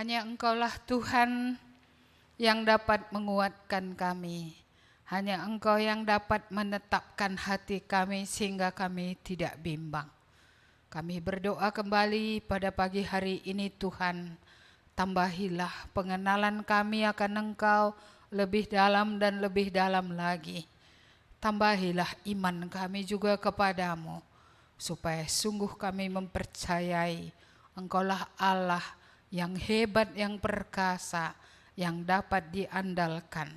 Hanya Engkaulah Tuhan yang dapat menguatkan kami. Hanya Engkau yang dapat menetapkan hati kami sehingga kami tidak bimbang. Kami berdoa kembali pada pagi hari ini Tuhan, tambahilah pengenalan kami akan Engkau lebih dalam dan lebih dalam lagi. Tambahilah iman kami juga kepadamu, supaya sungguh kami mempercayai Engkaulah Allah yang hebat, yang perkasa, yang dapat diandalkan.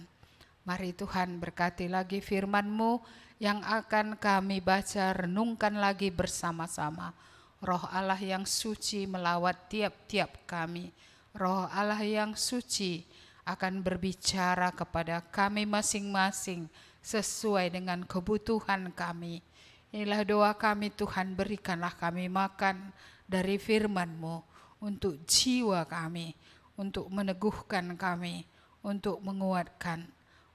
Mari Tuhan berkati lagi firman-Mu yang akan kami baca, renungkan lagi bersama-sama. Roh Allah yang suci melawat tiap-tiap kami. Roh Allah yang suci akan berbicara kepada kami masing-masing sesuai dengan kebutuhan kami. Inilah doa kami Tuhan, berikanlah kami makan dari firman-Mu untuk jiwa kami, untuk meneguhkan kami, untuk menguatkan.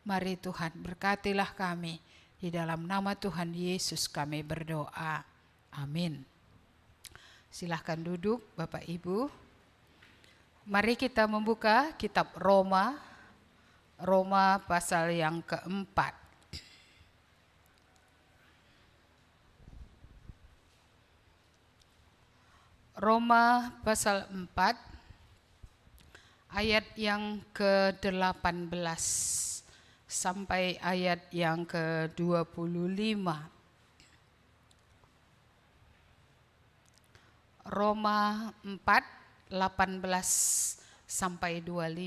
Mari Tuhan berkatilah kami, di dalam nama Tuhan Yesus kami berdoa. Amin. Silahkan duduk Bapak Ibu. Mari kita membuka kitab Roma pasal yang keempat. Roma pasal 4 ayat yang ke-18 sampai ayat yang ke-25. Roma 4, 18 sampai 25.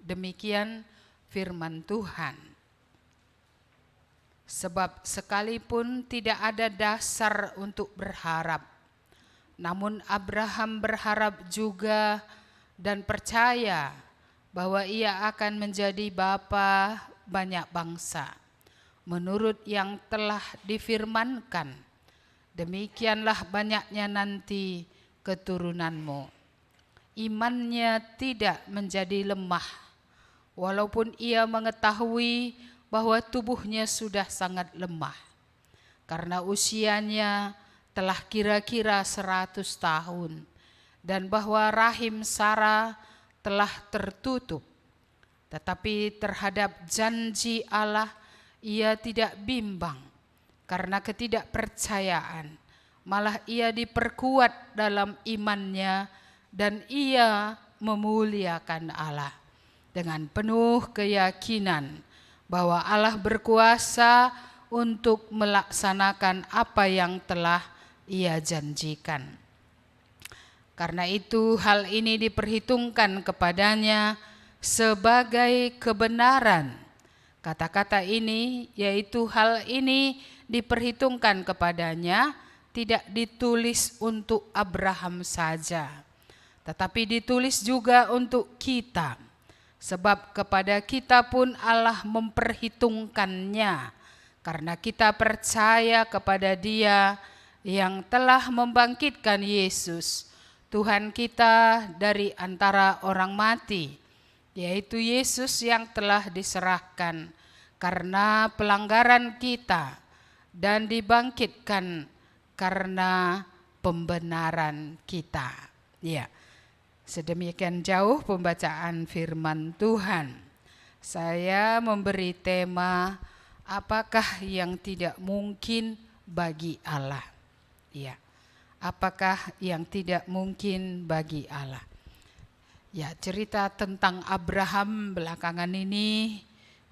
Demikian firman Tuhan. Sebab sekalipun tidak ada dasar untuk berharap, namun Abraham berharap juga dan percaya bahwa ia akan menjadi bapa banyak bangsa, menurut yang telah difirmankan, demikianlah banyaknya nanti keturunanmu. Imannya tidak menjadi lemah, walaupun ia mengetahui bahwa tubuhnya sudah sangat lemah, karena usianya telah kira-kira 100 tahun, dan bahwa rahim Sarah telah tertutup. Tetapi terhadap janji Allah ia tidak bimbang karena ketidakpercayaan, malah ia diperkuat dalam imannya dan ia memuliakan Allah dengan penuh keyakinan bahwa Allah berkuasa untuk melaksanakan apa yang telah ia janjikan. Karena itu hal ini diperhitungkan kepadanya sebagai kebenaran. Kata-kata ini, yaitu hal ini diperhitungkan kepadanya, tidak ditulis untuk Abraham saja, tetapi ditulis juga untuk kita. Sebab kepada kita pun Allah memperhitungkannya, karena kita percaya kepada Dia yang telah membangkitkan Yesus, Tuhan kita, dari antara orang mati, yaitu Yesus yang telah diserahkan karena pelanggaran kita dan dibangkitkan karena pembenaran kita. Ya, sedemikian jauh pembacaan firman Tuhan. Saya memberi tema, apakah yang tidak mungkin bagi Allah? Ya, apakah yang tidak mungkin bagi Allah? Ya, cerita tentang Abraham belakangan ini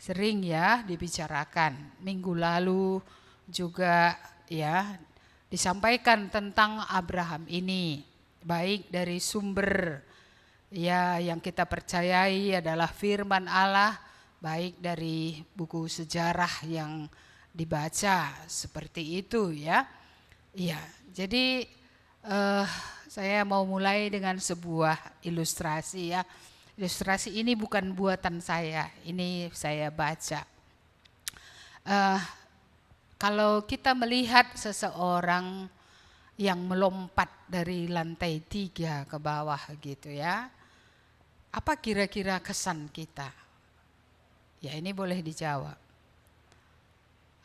sering ya dibicarakan. Minggu lalu juga ya disampaikan tentang Abraham ini, baik dari sumber ya yang kita percayai adalah firman Allah, baik dari buku sejarah yang dibaca seperti itu ya. Iya, jadi saya mau mulai dengan sebuah ilustrasi ya. Ilustrasi ini bukan buatan saya, ini saya baca. Kalau kita melihat seseorang yang melompat dari lantai 3 ke bawah gitu ya, apa kira-kira kesan kita? Ya, ini boleh dijawab.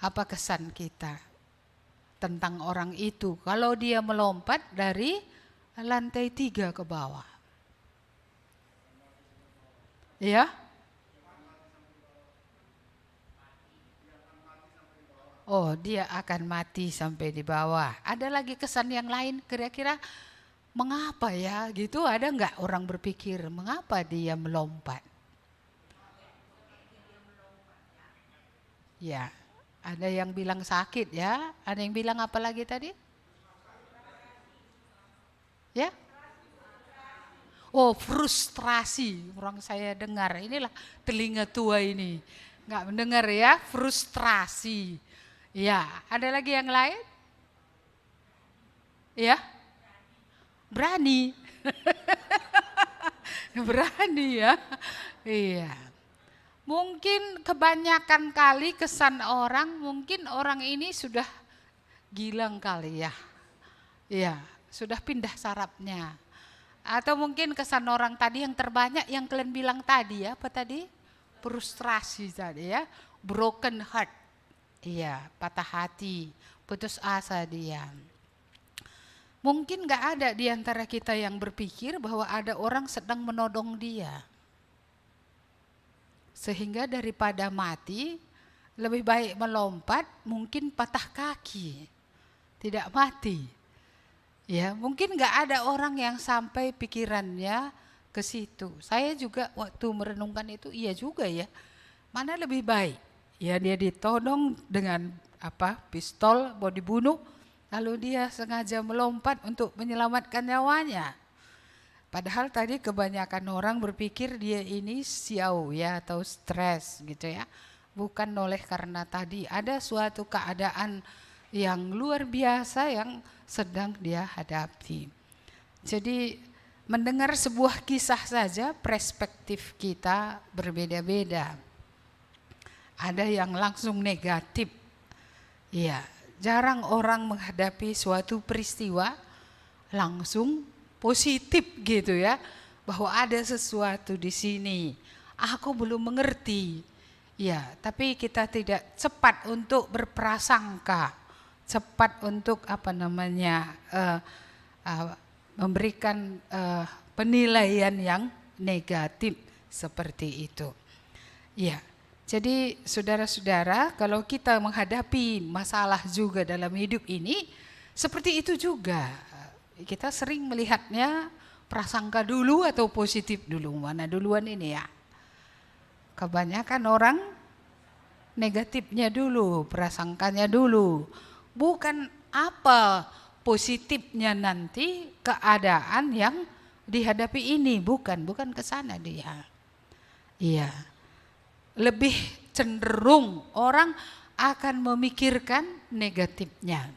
Apa kesan kita tentang orang itu kalau dia melompat dari lantai 3 ke bawah? Ya. Oh, dia akan mati sampai di bawah. Ada lagi kesan yang lain kira-kira mengapa ya gitu, ada nggak orang berpikir mengapa dia melompat? Ya, ada yang bilang sakit ya, ada yang bilang apa lagi tadi? Ya? Oh, frustrasi. Orang saya dengar, inilah telinga tua ini. Nggak mendengar ya, frustrasi. Ya, ada lagi yang lain? Ya? Berani. Berani ya. Iya. Mungkin kebanyakan kali kesan orang, mungkin orang ini sudah gilang kali ya. Iya, sudah pindah sarafnya. Atau mungkin kesan orang tadi yang terbanyak yang kalian bilang tadi ya, apa tadi? Frustrasi tadi ya, broken heart. Iya, patah hati, putus asa dia. Mungkin gak ada di antara kita yang berpikir bahwa ada orang sedang menodong dia. Sehingga daripada mati, lebih baik melompat, mungkin patah kaki, tidak mati. Ya, mungkin nggak ada orang yang sampai pikirannya ke situ. Saya juga waktu merenungkan itu, iya juga ya. Mana lebih baik? Ya dia ditodong dengan pistol mau dibunuh, lalu dia sengaja melompat untuk menyelamatkan nyawanya. Padahal tadi kebanyakan orang berpikir dia ini siau ya atau stres gitu ya. Bukan oleh karena tadi ada suatu keadaan yang luar biasa yang sedang dia hadapi. Jadi mendengar sebuah kisah saja perspektif kita berbeda-beda. Ada yang langsung negatif. Ya, jarang orang menghadapi suatu peristiwa langsung positif gitu ya. Bahwa ada sesuatu di sini. Aku belum mengerti. Ya, tapi kita tidak cepat untuk berprasangka, cepat untuk memberikan penilaian yang negatif seperti itu. Ya, jadi saudara-saudara, kalau kita menghadapi masalah juga dalam hidup ini, seperti itu juga. Kita sering melihatnya prasangka dulu atau positif dulu, mana duluan ini ya. Kebanyakan orang negatifnya dulu, prasangkanya dulu. Bukan apa positifnya nanti keadaan yang dihadapi ini, bukan ke sana dia. Iya. Lebih cenderung orang akan memikirkan negatifnya.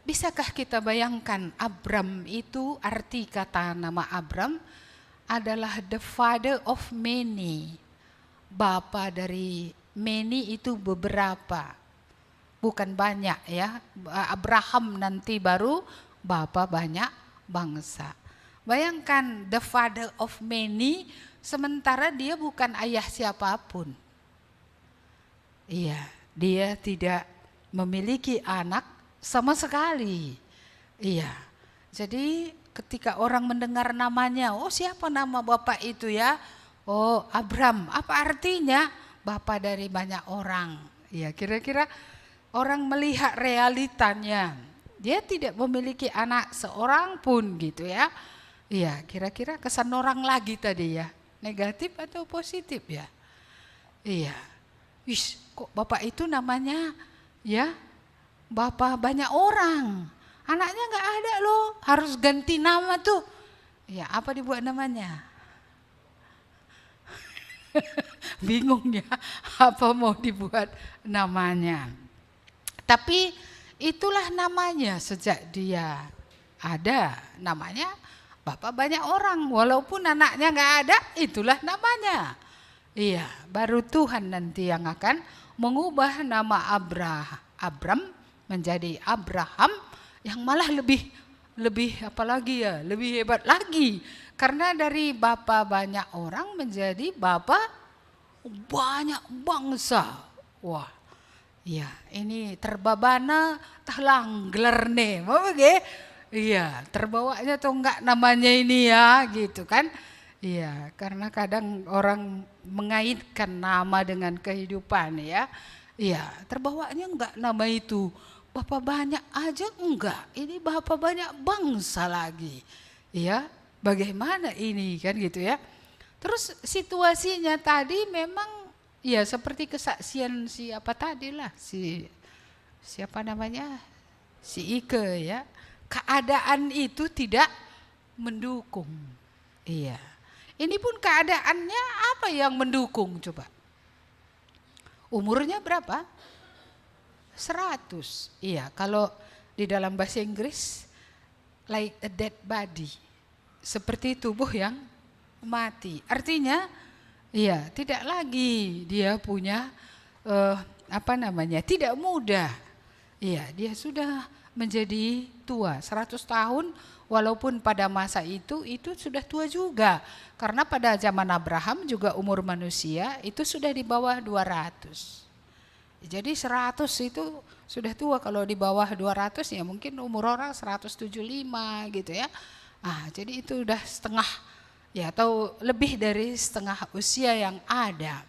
Bisakah kita bayangkan Abram itu, arti kata nama Abram adalah the father of many. Bapa dari many itu beberapa, bukan banyak ya. Abraham nanti baru bapa banyak bangsa. Bayangkan the father of many, sementara dia bukan ayah siapapun. Iya, dia tidak memiliki anak sama sekali. Iya, jadi ketika orang mendengar namanya, oh siapa nama bapak itu ya? Oh Abram, apa artinya? Bapak dari banyak orang. Ya kira-kira orang melihat realitanya, dia tidak memiliki anak seorang pun gitu ya. Iya kira-kira kesan orang lagi tadi ya, negatif atau positif ya? Iya, wis kok bapak itu namanya ya bapak banyak orang, anaknya nggak ada loh, harus ganti nama tuh. Ya apa dibuat namanya? Bingung ya, apa mau dibuat namanya. Tapi itulah namanya sejak dia ada, namanya bapak banyak orang. Walaupun anaknya nggak ada, itulah namanya. Iya, baru Tuhan nanti yang akan mengubah nama Abram menjadi Abraham, yang malah lebih apalagi ya, lebih hebat lagi. Karena dari bapak banyak orang menjadi bapak banyak bangsa. Wah, ya ini terbabana tahlang gelerne, mau bege? Iya, terbawanya tuh enggak namanya ini ya, gitu kan? Iya, karena kadang orang mengaitkan nama dengan kehidupan ya. Iya, terbawanya enggak nama itu. Bapak banyak aja enggak, ini bapak banyak bangsa lagi. Iya, bagaimana ini kan gitu ya. Terus situasinya tadi memang ya seperti kesaksian siapa tadi lah, siapa namanya? Si Ike ya. Keadaan itu tidak mendukung. Iya. Ini pun keadaannya apa yang mendukung coba? Umurnya berapa? 100. Iya, kalau di dalam bahasa Inggris like a dead body. Seperti tubuh yang mati. Artinya iya, tidak lagi dia punya tidak muda. Iya, dia sudah menjadi tua, 100 tahun walaupun pada masa itu sudah tua juga. Karena pada zaman Abraham juga umur manusia itu sudah di bawah 200. Jadi 100 itu sudah tua, kalau di bawah 200 ya mungkin umur orang 175 gitu ya. Jadi itu udah setengah ya atau lebih dari setengah usia yang ada.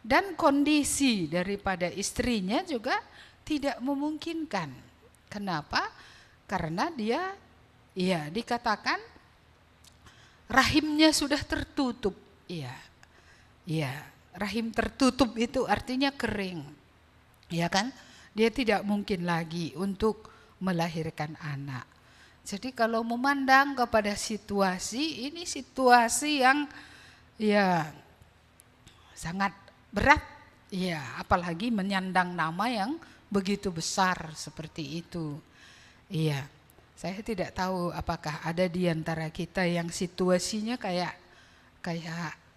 Dan kondisi daripada istrinya juga tidak memungkinkan. Kenapa? Karena dia ya dikatakan rahimnya sudah tertutup. Iya. Iya, rahim tertutup itu artinya kering. Ya kan? Dia tidak mungkin lagi untuk melahirkan anak. Jadi kalau memandang kepada situasi, ini situasi yang ya sangat berat. Ya, apalagi menyandang nama yang begitu besar seperti itu. Iya. Saya tidak tahu apakah ada di antara kita yang situasinya kayak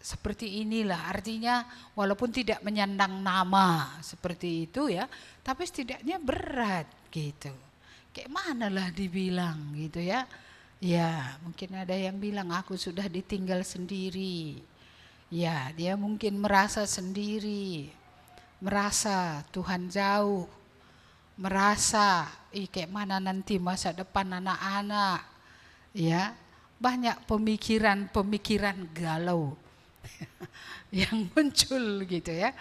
seperti inilah, artinya walaupun tidak menyandang nama seperti itu ya, tapi setidaknya berat gitu. Kayak mana lah dibilang gitu ya. Ya mungkin ada yang bilang aku sudah ditinggal sendiri. Ya dia mungkin merasa sendiri, merasa Tuhan jauh, merasa kayak mana nanti masa depan anak-anak. Ya banyak pemikiran galau yang muncul gitu ya.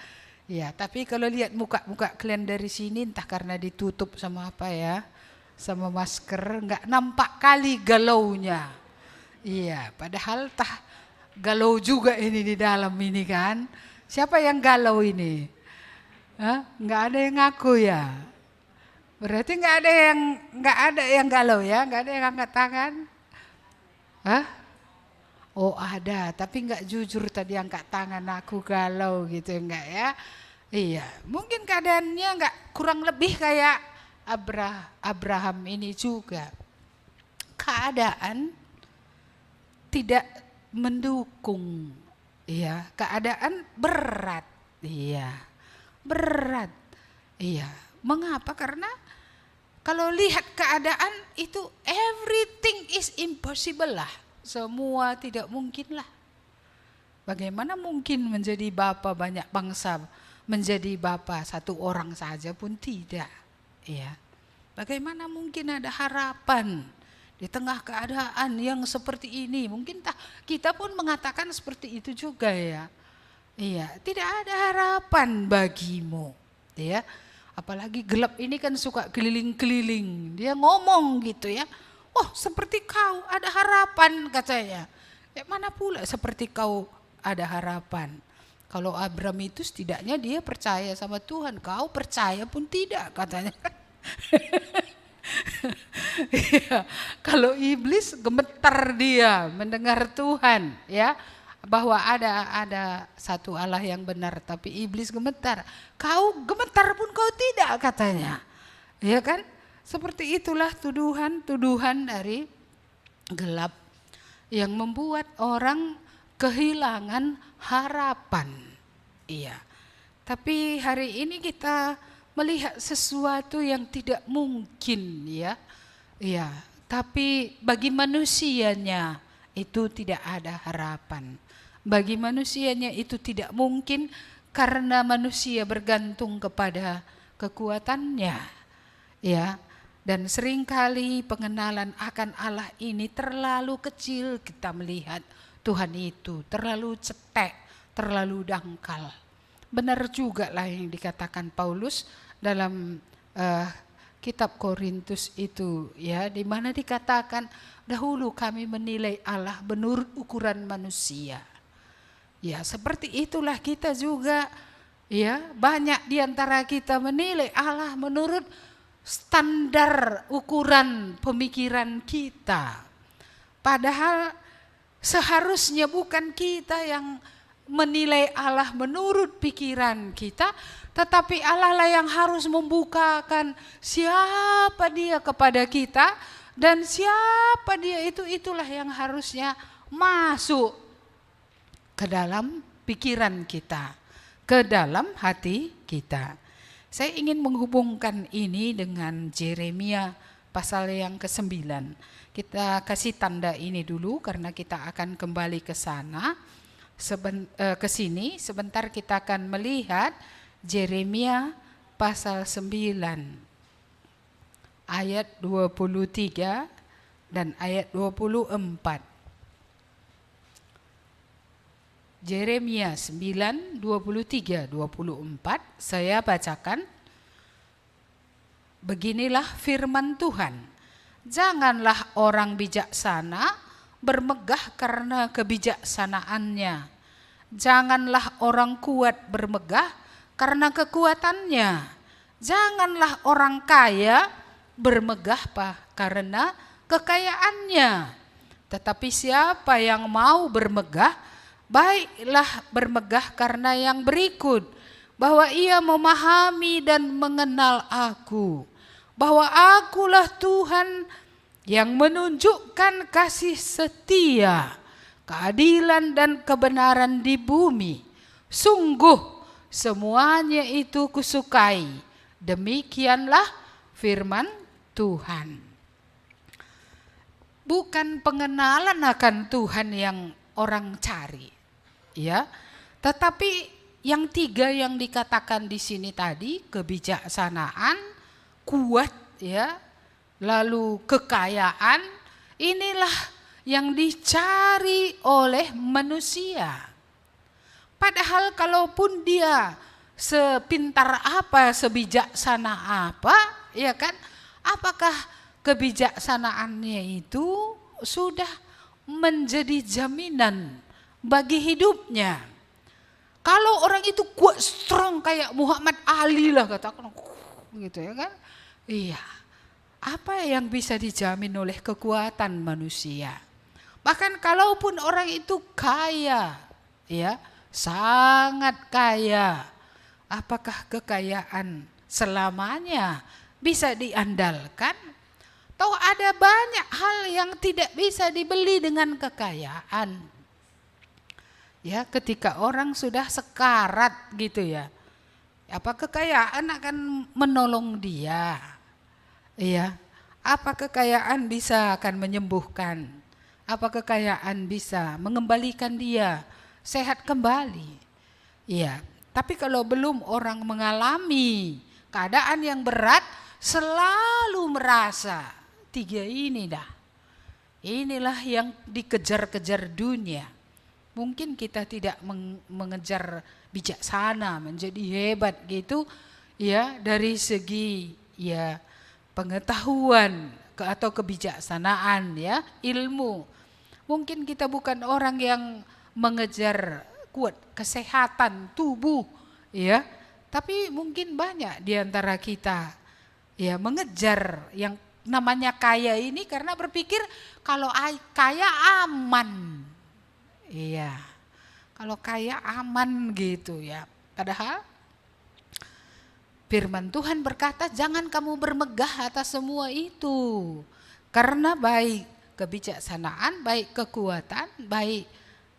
Ya, tapi kalau lihat muka-muka kalian dari sini entah karena ditutup sama apa ya, sama masker, nggak nampak kali galaunya. Iya, padahal galau juga ini di dalam ini kan. Siapa yang galau ini? Nggak ada yang ngaku ya. Berarti nggak ada yang galau ya, nggak ada yang angkat tangan. Oh ada, tapi nggak jujur tadi angkat tangan aku galau gitu enggak ya. Iya, mungkin keadaannya nggak kurang lebih kayak Abraham ini juga. Keadaan tidak mendukung. Iya, keadaan berat. Iya, berat. Iya, mengapa? Karena kalau lihat keadaan itu everything is impossible lah. Semua tidak mungkin lah. Bagaimana mungkin menjadi bapa banyak bangsa, menjadi bapa satu orang saja pun tidak. Ya. Bagaimana mungkin ada harapan di tengah keadaan yang seperti ini? Mungkin kita pun mengatakan seperti itu juga ya. Iya, tidak ada harapan bagimu. Ya. Apalagi gelap ini kan suka keliling-keliling. Dia ngomong gitu ya. Oh seperti kau ada harapan katanya. Ya mana pula seperti kau ada harapan. Kalau Abram itu setidaknya dia percaya sama Tuhan. Kau percaya pun tidak katanya. Ya, kalau iblis gemetar dia mendengar Tuhan ya. Bahwa ada satu Allah yang benar. Tapi iblis gemetar. Kau gemetar pun kau tidak katanya. Ya kan? Seperti itulah tuduhan dari gelap yang membuat orang kehilangan harapan. Iya. Tapi hari ini kita melihat sesuatu yang tidak mungkin ya. Iya, tapi bagi manusianya itu tidak ada harapan. Bagi manusianya itu tidak mungkin karena manusia bergantung kepada kekuatannya. Ya. Dan seringkali pengenalan akan Allah ini terlalu kecil, kita melihat Tuhan itu terlalu cetek, terlalu dangkal. Benar juga lah yang dikatakan Paulus dalam kitab Korintus itu, ya, di mana dikatakan dahulu kami menilai Allah menurut ukuran manusia. Ya, seperti itulah kita juga, ya, banyak di antara kita menilai Allah menurut standar ukuran pemikiran kita. Padahal seharusnya bukan kita yang menilai Allah menurut pikiran kita, tetapi Allah lah yang harus membukakan siapa Dia kepada kita, dan siapa Dia itulah yang harusnya masuk ke dalam pikiran kita, ke dalam hati kita. Saya ingin menghubungkan ini dengan Yeremia pasal yang ke-9. Kita kasih tanda ini dulu karena kita akan kembali ke sana. Ke sini sebentar kita akan melihat Yeremia pasal 9 ayat 23 dan ayat 24. Yeremia 9, 23, 24, saya bacakan. Beginilah firman Tuhan, janganlah orang bijaksana bermegah karena kebijaksanaannya. Janganlah orang kuat bermegah karena kekuatannya. Janganlah orang kaya bermegah karena kekayaannya. Tetapi siapa yang mau bermegah, baiklah bermegah karena yang berikut, bahwa ia memahami dan mengenal aku, bahwa akulah Tuhan yang menunjukkan kasih setia, keadilan dan kebenaran di bumi. Sungguh semuanya itu kusukai. Demikianlah firman Tuhan. Bukan pengenalan akan Tuhan yang orang cari, ya, tetapi yang tiga yang dikatakan di sini tadi, kebijaksanaan, kuat, ya, lalu kekayaan, inilah yang dicari oleh manusia. Padahal kalaupun dia sepintar apa, sebijaksana apa, ya kan, apakah kebijaksanaannya itu sudah menjadi jaminan bagi hidupnya? Kalau orang itu kuat, strong kayak Muhammad Ali lah katakan, gitu ya kan? Iya. Apa yang bisa dijamin oleh kekuatan manusia? Bahkan kalaupun orang itu kaya, ya, sangat kaya, apakah kekayaan selamanya bisa diandalkan? Tahu ada banyak hal yang tidak bisa dibeli dengan kekayaan. Ya, ketika orang sudah sekarat gitu ya, apa kekayaan akan menolong dia? Iya, apa kekayaan bisa akan menyembuhkan? Apa kekayaan bisa mengembalikan dia sehat kembali? Iya, tapi kalau belum orang mengalami keadaan yang berat, selalu merasa tiga ini dah. Inilah yang dikejar-kejar dunia. Mungkin kita tidak mengejar bijaksana, menjadi hebat gitu, ya, dari segi, ya, pengetahuan atau kebijaksanaan, ya, ilmu. Mungkin kita bukan orang yang mengejar kuat kesehatan tubuh, ya, tapi mungkin banyak di antara kita, ya, mengejar yang namanya kaya ini karena berpikir kalau kaya aman. Iya, kalau kaya aman gitu ya. Padahal firman Tuhan berkata, jangan kamu bermegah atas semua itu. Karena baik kebijaksanaan, baik kekuatan, baik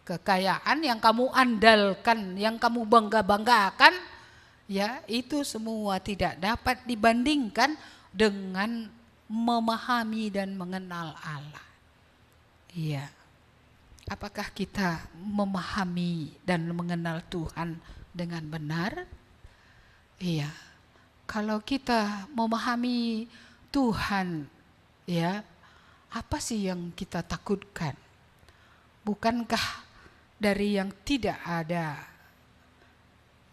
kekayaan yang kamu andalkan, yang kamu bangga-banggakan, ya, itu semua tidak dapat dibandingkan dengan memahami dan mengenal Allah. Iya. Apakah kita memahami dan mengenal Tuhan dengan benar? Iya. Kalau kita memahami Tuhan, ya, apa sih yang kita takutkan? bukankah dari yang tidak ada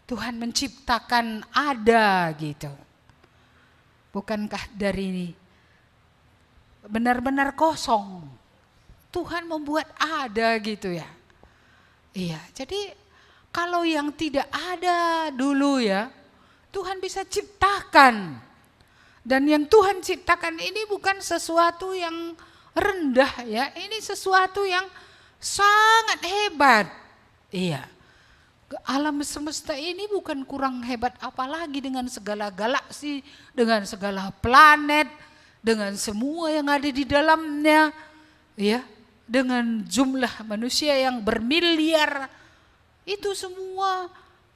Tuhan menciptakan ada gitu? Bukankah dari benar-benar kosong Tuhan membuat ada gitu ya? Iya, jadi kalau yang tidak ada dulu ya, Tuhan bisa ciptakan. Dan yang Tuhan ciptakan ini bukan sesuatu yang rendah ya, ini sesuatu yang sangat hebat. Iya. Alam semesta ini bukan kurang hebat apalagi dengan segala galaksi, dengan segala planet, dengan semua yang ada di dalamnya. Ya, dengan jumlah manusia yang bermiliar. Itu semua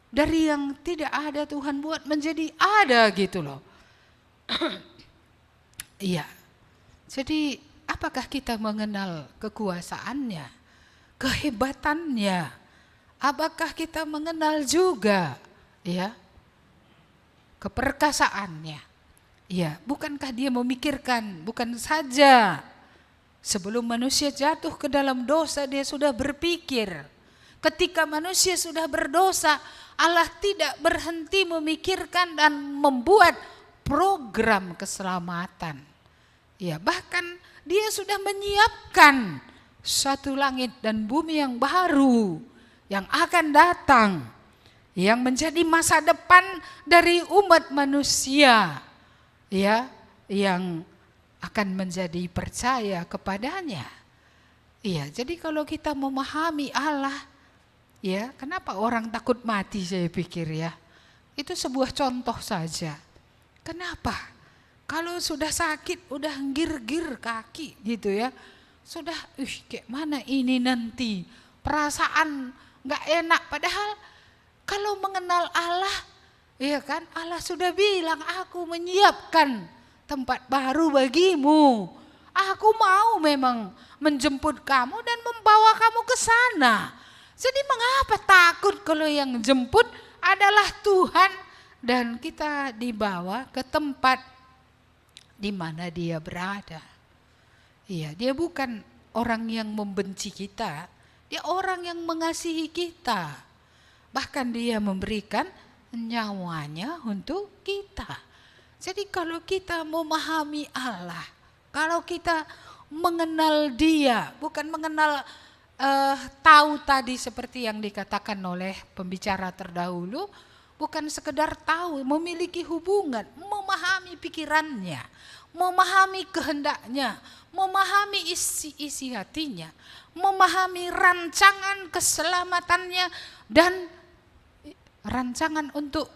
dari yang tidak ada Tuhan buat menjadi ada gitu loh. Iya. Jadi apakah kita mengenal kekuasaannya, kehebatannya? Apakah kita mengenal juga ya keperkasaannya? Ya, bukankah dia memikirkan, bukan saja sebelum manusia jatuh ke dalam dosa dia sudah berpikir. Ketika manusia sudah berdosa, Allah tidak berhenti memikirkan dan membuat program keselamatan. Ya, bahkan dia sudah menyiapkan satu langit dan bumi yang baru yang akan datang, yang menjadi masa depan dari umat manusia, ya, yang akan menjadi percaya kepadanya. Iya, jadi kalau kita memahami Allah, ya, kenapa orang takut mati saya pikir ya. Itu sebuah contoh saja. Kenapa? Kalau sudah sakit, udah gir-gir kaki gitu ya. Sudah, kayak mana ini nanti? Perasaan gak enak, padahal kalau mengenal Allah, ya kan, Allah sudah bilang aku menyiapkan tempat baru bagimu. Aku mau memang menjemput kamu dan membawa kamu ke sana. Jadi mengapa takut kalau yang jemput adalah Tuhan dan kita dibawa ke tempat di mana dia berada. Iya, dia bukan orang yang membenci kita. Dia orang yang mengasihi kita. Bahkan dia memberikan nyawanya untuk kita. Jadi kalau kita memahami Allah, kalau kita mengenal dia, bukan mengenal tahu tadi seperti yang dikatakan oleh pembicara terdahulu, bukan sekedar tahu, memiliki hubungan, memahami pikirannya, memahami kehendaknya, memahami isi hatinya, memahami rancangan keselamatannya dan rancangan untuk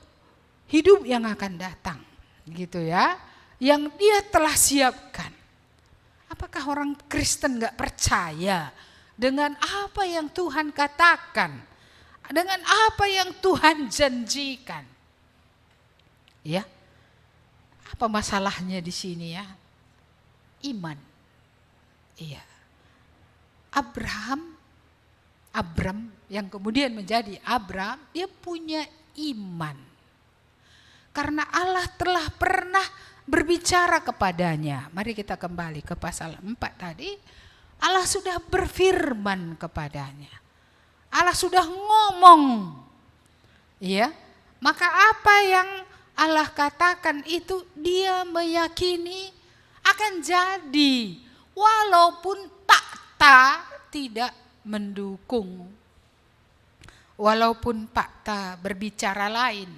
hidup yang akan datang, gitu ya, yang dia telah siapkan. Apakah orang Kristen gak percaya dengan apa yang Tuhan katakan, dengan apa yang Tuhan janjikan? Ya, apa masalahnya di sini ya? Iman. Iya. Abram yang kemudian menjadi Abram, dia punya iman. Karena Allah telah pernah berbicara kepadanya. Mari kita kembali ke pasal 4 tadi. Allah sudah berfirman kepadanya. Allah sudah ngomong. Ya. Maka apa yang Allah katakan itu dia meyakini akan jadi. Walaupun fakta tidak mendukung. Walaupun fakta berbicara lain.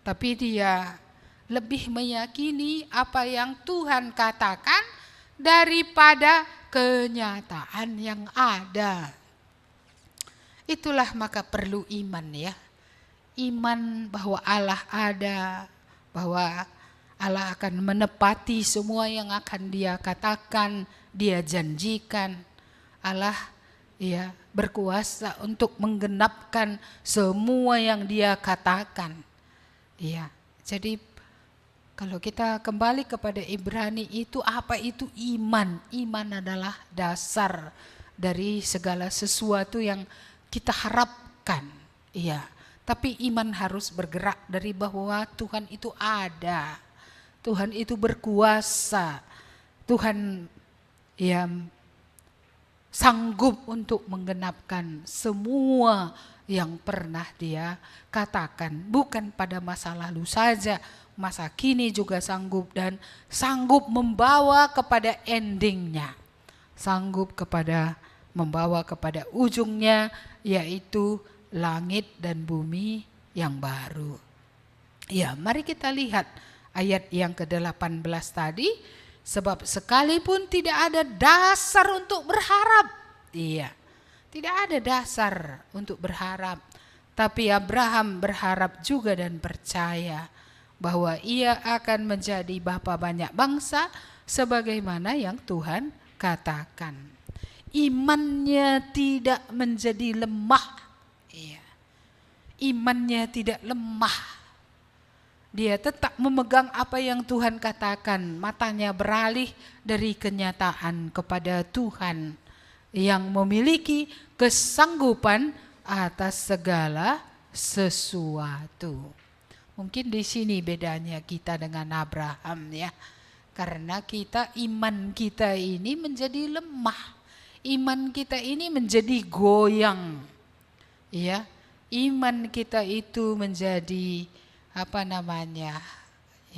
Tapi dia lebih meyakini apa yang Tuhan katakan daripada kenyataan yang ada. Itulah maka perlu iman ya. Iman bahwa Allah ada, bahwa Allah akan menepati semua yang akan dia katakan, dia janjikan. Allah ya berkuasa untuk menggenapkan semua yang dia katakan. Ya, jadi kalau kita kembali kepada Ibrani itu apa itu iman? Iman adalah dasar dari segala sesuatu yang kita harapkan. Iya, tapi iman harus bergerak dari bahwa Tuhan itu ada. Tuhan itu berkuasa. Tuhan ya sanggup untuk menggenapkan semua yang pernah dia katakan. Bukan pada masa lalu saja, masa kini juga sanggup, dan sanggup membawa kepada endingnya. Sanggup membawa kepada ujungnya, yaitu langit dan bumi yang baru. Ya, mari kita lihat ayat yang ke-18 tadi. Sebab sekalipun tidak ada dasar untuk berharap. Iya, tidak ada dasar untuk berharap. Tapi Abraham berharap juga dan percaya bahwa ia akan menjadi bapa banyak bangsa sebagaimana yang Tuhan katakan. Imannya tidak menjadi lemah. Iya. Imannya tidak lemah. Dia tetap memegang apa yang Tuhan katakan. Matanya beralih dari kenyataan kepada Tuhan yang memiliki kesanggupan atas segala sesuatu. Mungkin di sini bedanya kita dengan Abraham ya. Karena iman kita ini menjadi lemah. Iman kita ini menjadi goyang. Ya, iman kita itu menjadi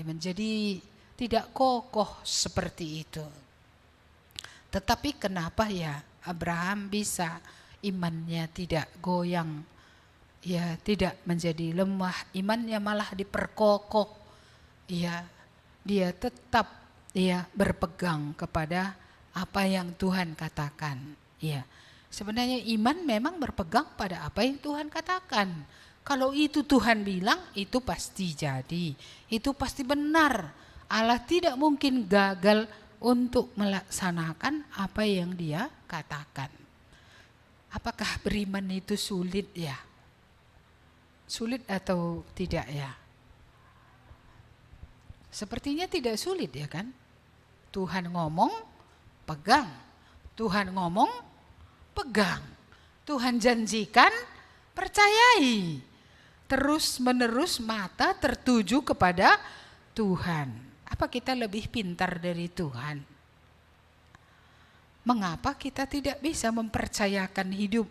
menjadi tidak kokoh seperti itu. Tetapi kenapa ya Abraham bisa imannya tidak goyang, ya tidak menjadi lemah, imannya malah diperkokoh, ya dia tetap berpegang kepada apa yang Tuhan katakan. Ya, sebenarnya iman memang berpegang pada apa yang Tuhan katakan. Kalau itu Tuhan bilang, itu pasti jadi, itu pasti benar. Allah tidak mungkin gagal untuk melaksanakan apa yang Dia katakan. Apakah beriman itu sulit ya? Sulit atau tidak ya? Sepertinya tidak sulit ya kan? Tuhan ngomong, pegang. Tuhan ngomong, pegang. Tuhan janjikan, percayai. Terus menerus mata tertuju kepada Tuhan. Apa kita lebih pintar dari Tuhan? Mengapa kita tidak bisa mempercayakan hidup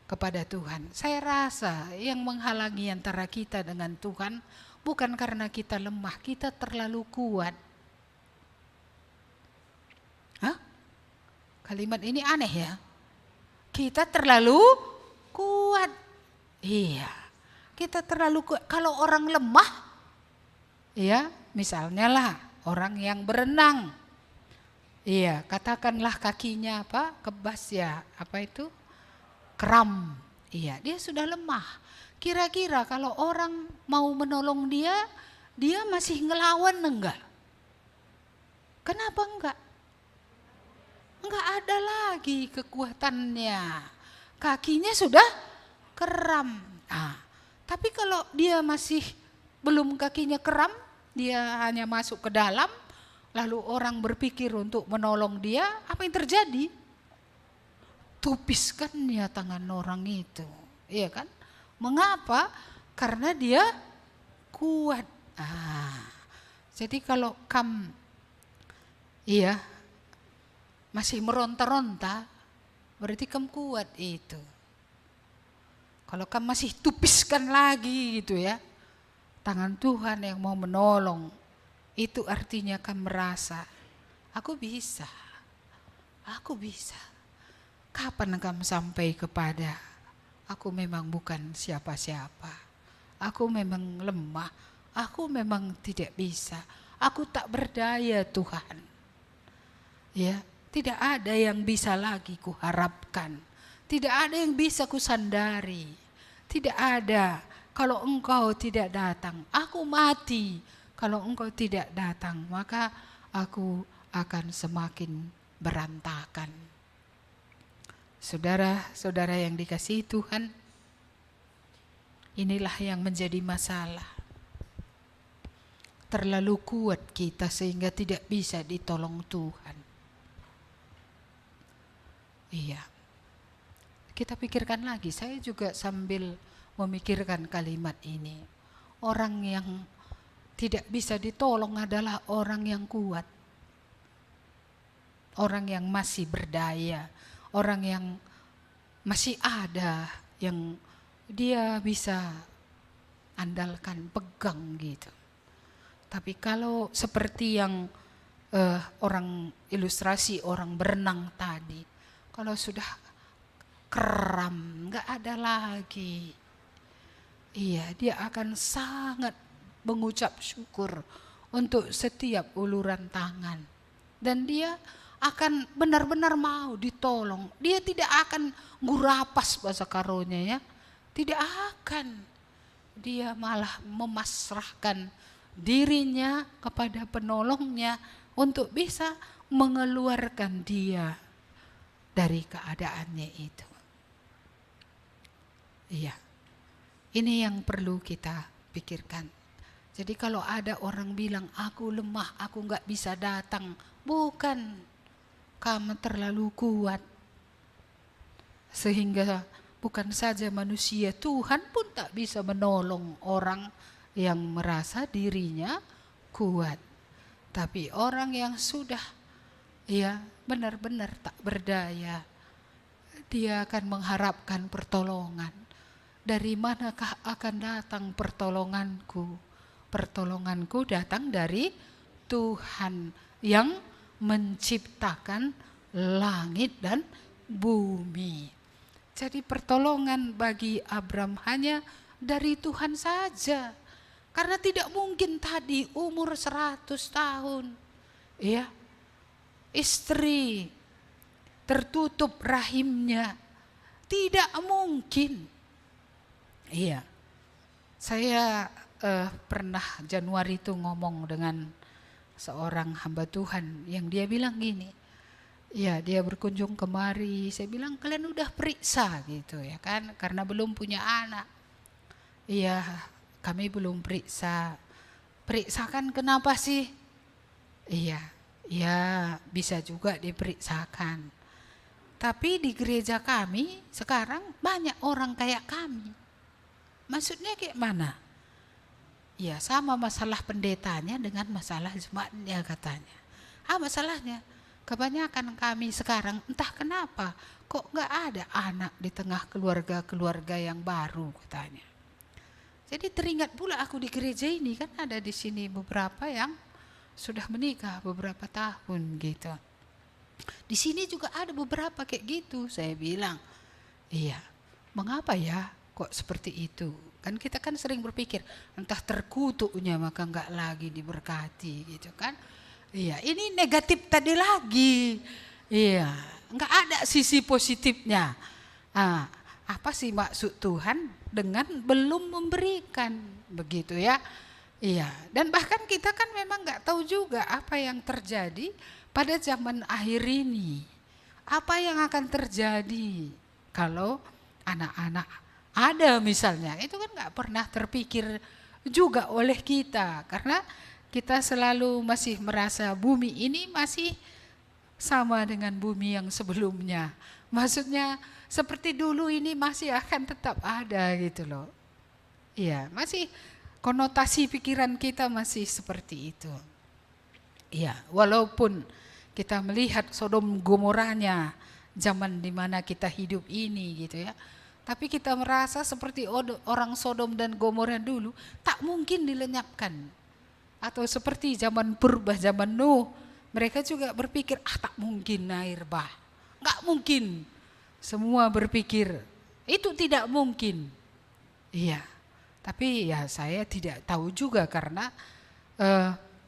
kepada Tuhan? Saya rasa yang menghalangi antara kita dengan Tuhan bukan karena kita lemah, kita terlalu kuat. Hah? Kalimat ini aneh ya. Kita terlalu kuat. Iya. Kita terlalu kuat. Kalau orang lemah, ya misalnya lah orang yang berenang, iya katakanlah kakinya kebas ya, kram, iya dia sudah lemah. Kira-kira kalau orang mau menolong dia masih ngelawan enggak? Kenapa enggak? Enggak ada lagi kekuatannya, kakinya sudah kram. Tapi kalau dia masih belum kakinya kram, dia hanya masuk ke dalam, lalu orang berpikir untuk menolong dia, apa yang terjadi? Tupiskan ya tangan orang itu, iya kan? Mengapa? Karena dia kuat. Jadi kalau masih meronta-ronta, berarti kamu kuat itu. Kalau kamu masih tupiskan lagi gitu ya, tangan Tuhan yang mau menolong, itu artinya kamu merasa, aku bisa. Kapan kamu sampai kepada, aku memang bukan siapa-siapa, aku memang lemah, aku memang tidak bisa, aku tak berdaya Tuhan. Ya, tidak ada yang bisa lagi kuharapkan. Tidak ada yang bisa kusandari. Tidak ada. Kalau Engkau tidak datang, aku mati. Kalau Engkau tidak datang, maka aku akan semakin berantakan. Saudara-saudara yang dikasihi Tuhan, inilah yang menjadi masalah. Terlalu kuat kita sehingga tidak bisa ditolong Tuhan. Iya. Kita pikirkan lagi, saya juga sambil memikirkan kalimat ini. Orang yang tidak bisa ditolong adalah orang yang kuat. Orang yang masih berdaya, orang yang masih ada, yang dia bisa andalkan, pegang gitu. Tapi kalau seperti yang orang ilustrasi orang berenang tadi, kalau sudah kram, nggak ada lagi. Iya, dia akan sangat mengucap syukur untuk setiap uluran tangan. Dan dia akan benar-benar mau ditolong. Dia tidak akan ngurapas bahasa karonya ya. Tidak akan. Dia malah memasrahkan dirinya kepada penolongnya untuk bisa mengeluarkan dia dari keadaannya itu. Iya, ini yang perlu kita pikirkan. Jadi kalau ada orang bilang aku lemah, aku nggak bisa datang, bukan, kamu terlalu kuat. Sehingga bukan saja manusia, Tuhan pun tak bisa menolong orang yang merasa dirinya kuat. Tapi orang yang sudah ya benar-benar tak berdaya, dia akan mengharapkan pertolongan. Dari manakah akan datang pertolonganku? Pertolonganku datang dari Tuhan yang menciptakan langit dan bumi. Jadi pertolongan bagi Abram hanya dari Tuhan saja. Karena tidak mungkin tadi umur 100 tahun. Ya, istri tertutup rahimnya. Tidak mungkin. Iya, saya pernah Januari itu ngomong dengan seorang hamba Tuhan yang dia bilang gini, ya dia berkunjung kemari, saya bilang kalian udah periksa gitu ya kan, karena belum punya anak. Iya, kami belum periksa. Periksakan kenapa sih? Iya, ya bisa juga diperiksakan. Tapi di gereja kami sekarang banyak orang kayak kami. Maksudnya kayak mana? Ya sama masalah pendetanya dengan masalah jemaatnya katanya. Masalahnya kebanyakan kami sekarang entah kenapa kok nggak ada anak di tengah keluarga-keluarga yang baru katanya. Jadi teringat pula aku di gereja ini kan ada di sini beberapa yang sudah menikah beberapa tahun gitu. Di sini juga ada beberapa kayak gitu. Saya bilang, iya, mengapa ya? Kok seperti itu? Kan kita kan sering berpikir entah terkutuknya maka enggak lagi diberkati gitu kan. Iya, ini negatif tadi lagi. Iya, enggak ada sisi positifnya. Apa sih maksud Tuhan dengan belum memberikan begitu ya? Iya, dan bahkan kita kan memang enggak tahu juga apa yang terjadi pada zaman akhir ini. Apa yang akan terjadi kalau anak-anak ada misalnya, itu kan nggak pernah terpikir juga oleh kita. Karena kita selalu masih merasa bumi ini masih sama dengan bumi yang sebelumnya. Maksudnya seperti dulu ini masih akan tetap ada gitu loh. Iya, masih konotasi pikiran kita masih seperti itu. Iya, walaupun kita melihat Sodom Gomoranya zaman dimana kita hidup ini gitu ya. Tapi kita merasa seperti orang Sodom dan Gomora dulu tak mungkin dilenyapkan. Atau seperti zaman purba, zaman Nuh, mereka juga berpikir tak mungkin air bah. Nggak mungkin. Semua berpikir itu tidak mungkin. Iya, tapi ya saya tidak tahu juga karena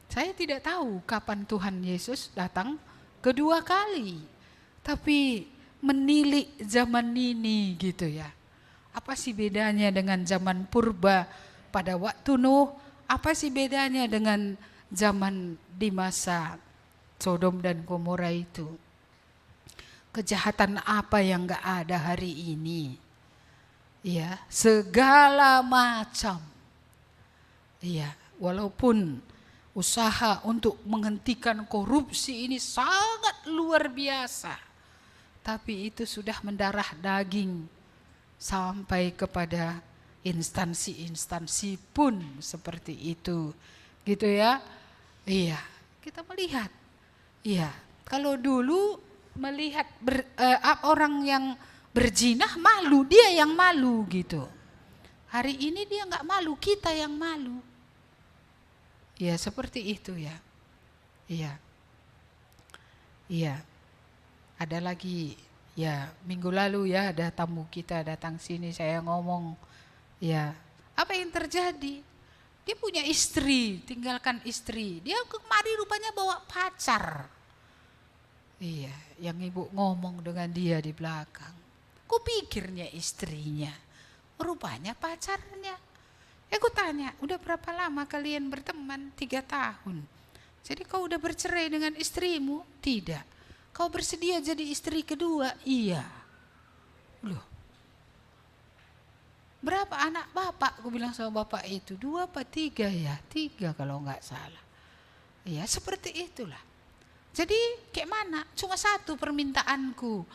saya tidak tahu kapan Tuhan Yesus datang kedua kali. Tapi menilik zaman ini gitu ya. Apa sih bedanya dengan zaman purba pada waktu Nuh? Apa sih bedanya dengan zaman di masa Sodom dan Gomora itu? Kejahatan apa yang gak ada hari ini? Ya, segala macam. Iya, walaupun usaha untuk menghentikan korupsi ini sangat luar biasa. Tapi itu sudah mendarah daging sampai kepada instansi-instansi pun seperti itu. Gitu ya. Iya, kita melihat. Iya, kalau dulu melihat orang yang berzina malu, dia yang malu gitu. Hari ini dia nggak malu, kita yang malu. Ya seperti itu ya. Iya. Iya. Ada lagi ya, minggu lalu ya ada tamu kita datang sini, saya ngomong, ya apa yang terjadi? Dia punya istri, tinggalkan istri. Dia kemari rupanya bawa pacar. Iya, yang ibu ngomong dengan dia di belakang. Kupikirnya istrinya, rupanya pacarnya. Aku tanya, udah berapa lama kalian berteman? 3 tahun. Jadi kau udah bercerai dengan istrimu? Tidak. Kau bersedia jadi istri kedua? Iya. Loh. Berapa anak bapak? Aku bilang sama bapak itu, 2 apa 3 ya? 3 kalau enggak salah. Ya seperti itulah. Jadi kayak mana? Cuma 1 permintaanku.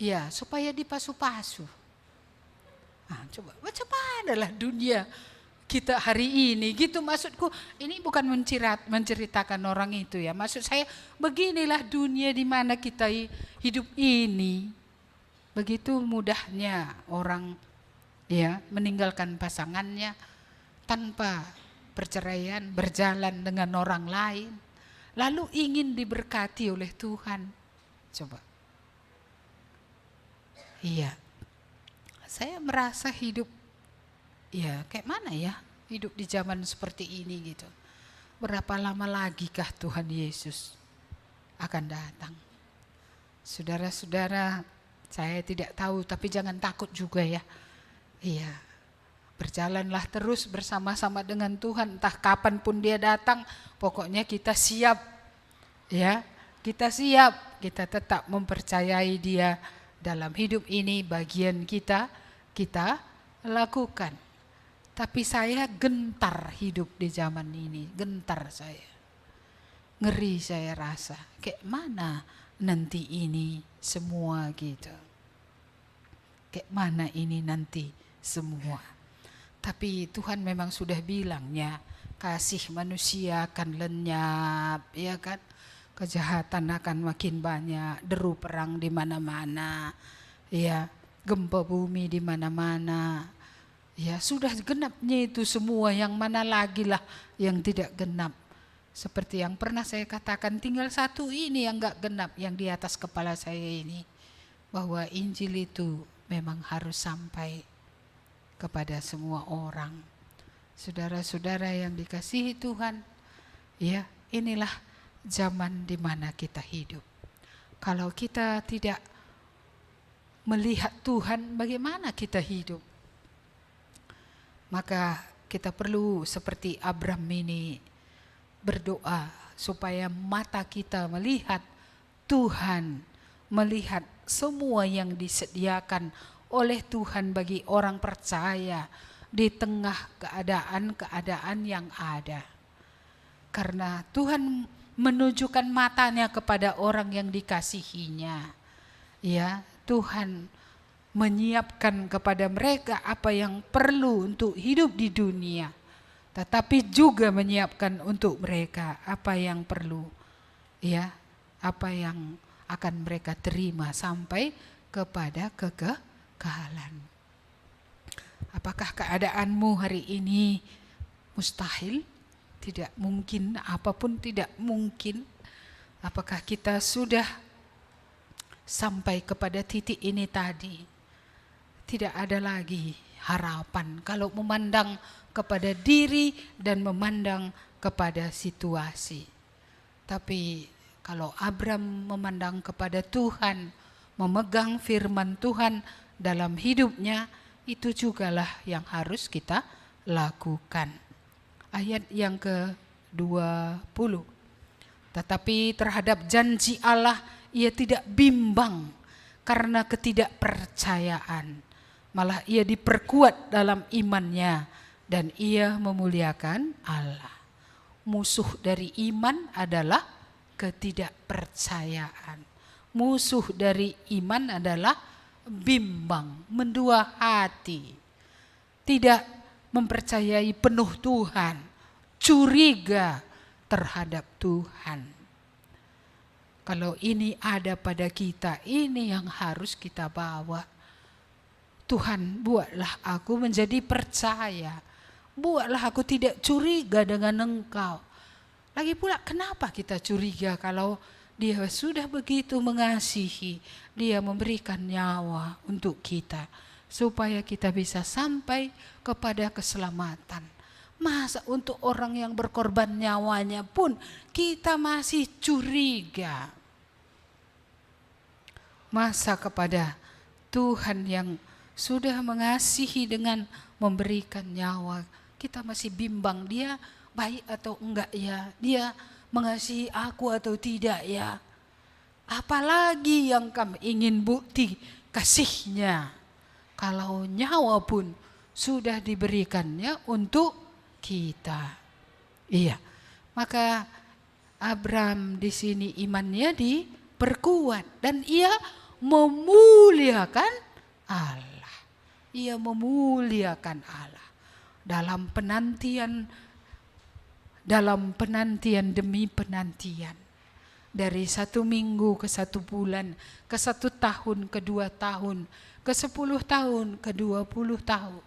Ya supaya dipasu-pasu. Nah, coba baca padalah dunia kita hari ini gitu, maksudku ini bukan menceritakan orang itu ya, maksud saya beginilah dunia di mana kita hidup ini. Begitu mudahnya orang ya meninggalkan pasangannya tanpa perceraian, berjalan dengan orang lain, lalu ingin diberkati oleh Tuhan. Coba. Iya. Saya merasa hidup ya kayak mana ya hidup di zaman seperti ini gitu. Berapa lama lagi kah Tuhan Yesus akan datang? Saudara-saudara, saya tidak tahu tapi jangan takut juga ya. Iya, berjalanlah terus bersama-sama dengan Tuhan. Entah kapanpun dia datang, pokoknya kita siap. Ya, kita siap, kita tetap mempercayai dia dalam hidup ini. Bagian kita lakukan. Tapi saya gentar hidup di zaman ini, gentar saya. Ngeri saya rasa, kayak mana nanti ini semua gitu. Kayak mana ini nanti semua. Tapi Tuhan memang sudah bilangnya, kasih manusia akan lenyap, ya kan? Kejahatan akan makin banyak, deru perang di mana-mana, ya, gempa bumi di mana-mana. Ya sudah genapnya itu semua, yang mana lagi lah yang tidak genap. Seperti yang pernah saya katakan, tinggal 1 ini yang gak genap, yang di atas kepala saya ini. Bahwa Injil itu memang harus sampai kepada semua orang. Saudara-saudara yang dikasihi Tuhan, ya inilah zaman di mana kita hidup. Kalau kita tidak melihat Tuhan, bagaimana kita hidup? Maka kita perlu seperti Abram ini berdoa supaya mata kita melihat Tuhan, melihat semua yang disediakan oleh Tuhan bagi orang percaya di tengah keadaan-keadaan yang ada. Karena Tuhan menunjukkan matanya kepada orang yang dikasihinya. Ya, Tuhan menyiapkan kepada mereka apa yang perlu untuk hidup di dunia, tetapi juga menyiapkan untuk mereka apa yang perlu, ya, apa yang akan mereka terima sampai kepada kekekalan. Apakah keadaanmu hari ini mustahil? Tidak mungkin, apapun tidak mungkin. Apakah kita sudah sampai kepada titik ini tadi? Tidak ada lagi harapan kalau memandang kepada diri dan memandang kepada situasi. Tapi kalau Abram memandang kepada Tuhan, memegang firman Tuhan dalam hidupnya, itu jugalah yang harus kita lakukan. Ayat yang ke-20. Tetapi terhadap janji Allah ia tidak bimbang karena ketidakpercayaan. Malah ia diperkuat dalam imannya dan ia memuliakan Allah. Musuh dari iman adalah ketidakpercayaan. Musuh dari iman adalah bimbang, mendua hati. Tidak mempercayai penuh Tuhan, curiga terhadap Tuhan. Kalau ini ada pada kita, ini yang harus kita bawa. Tuhan, buatlah aku menjadi percaya. Buatlah aku tidak curiga dengan Engkau. Lagi pula kenapa kita curiga kalau Dia sudah begitu mengasihi. Dia memberikan nyawa untuk kita. Supaya kita bisa sampai kepada keselamatan. Masa untuk orang yang berkorban nyawanya pun kita masih curiga. Masa kepada Tuhan yang sudah mengasihi dengan memberikan nyawa, kita masih bimbang, Dia baik atau enggak ya? Dia mengasihi aku atau tidak ya? Apalagi yang kami ingin bukti kasihnya, kalau nyawa pun sudah diberikannya untuk kita. Iya, maka Abraham di sini imannya diperkuat dan ia memuliakan Allah. Ia memuliakan Allah dalam penantian demi penantian. Dari 1 minggu ke 1 bulan, ke 1 tahun, ke 2 tahun, ke 10 tahun, ke 20 tahun.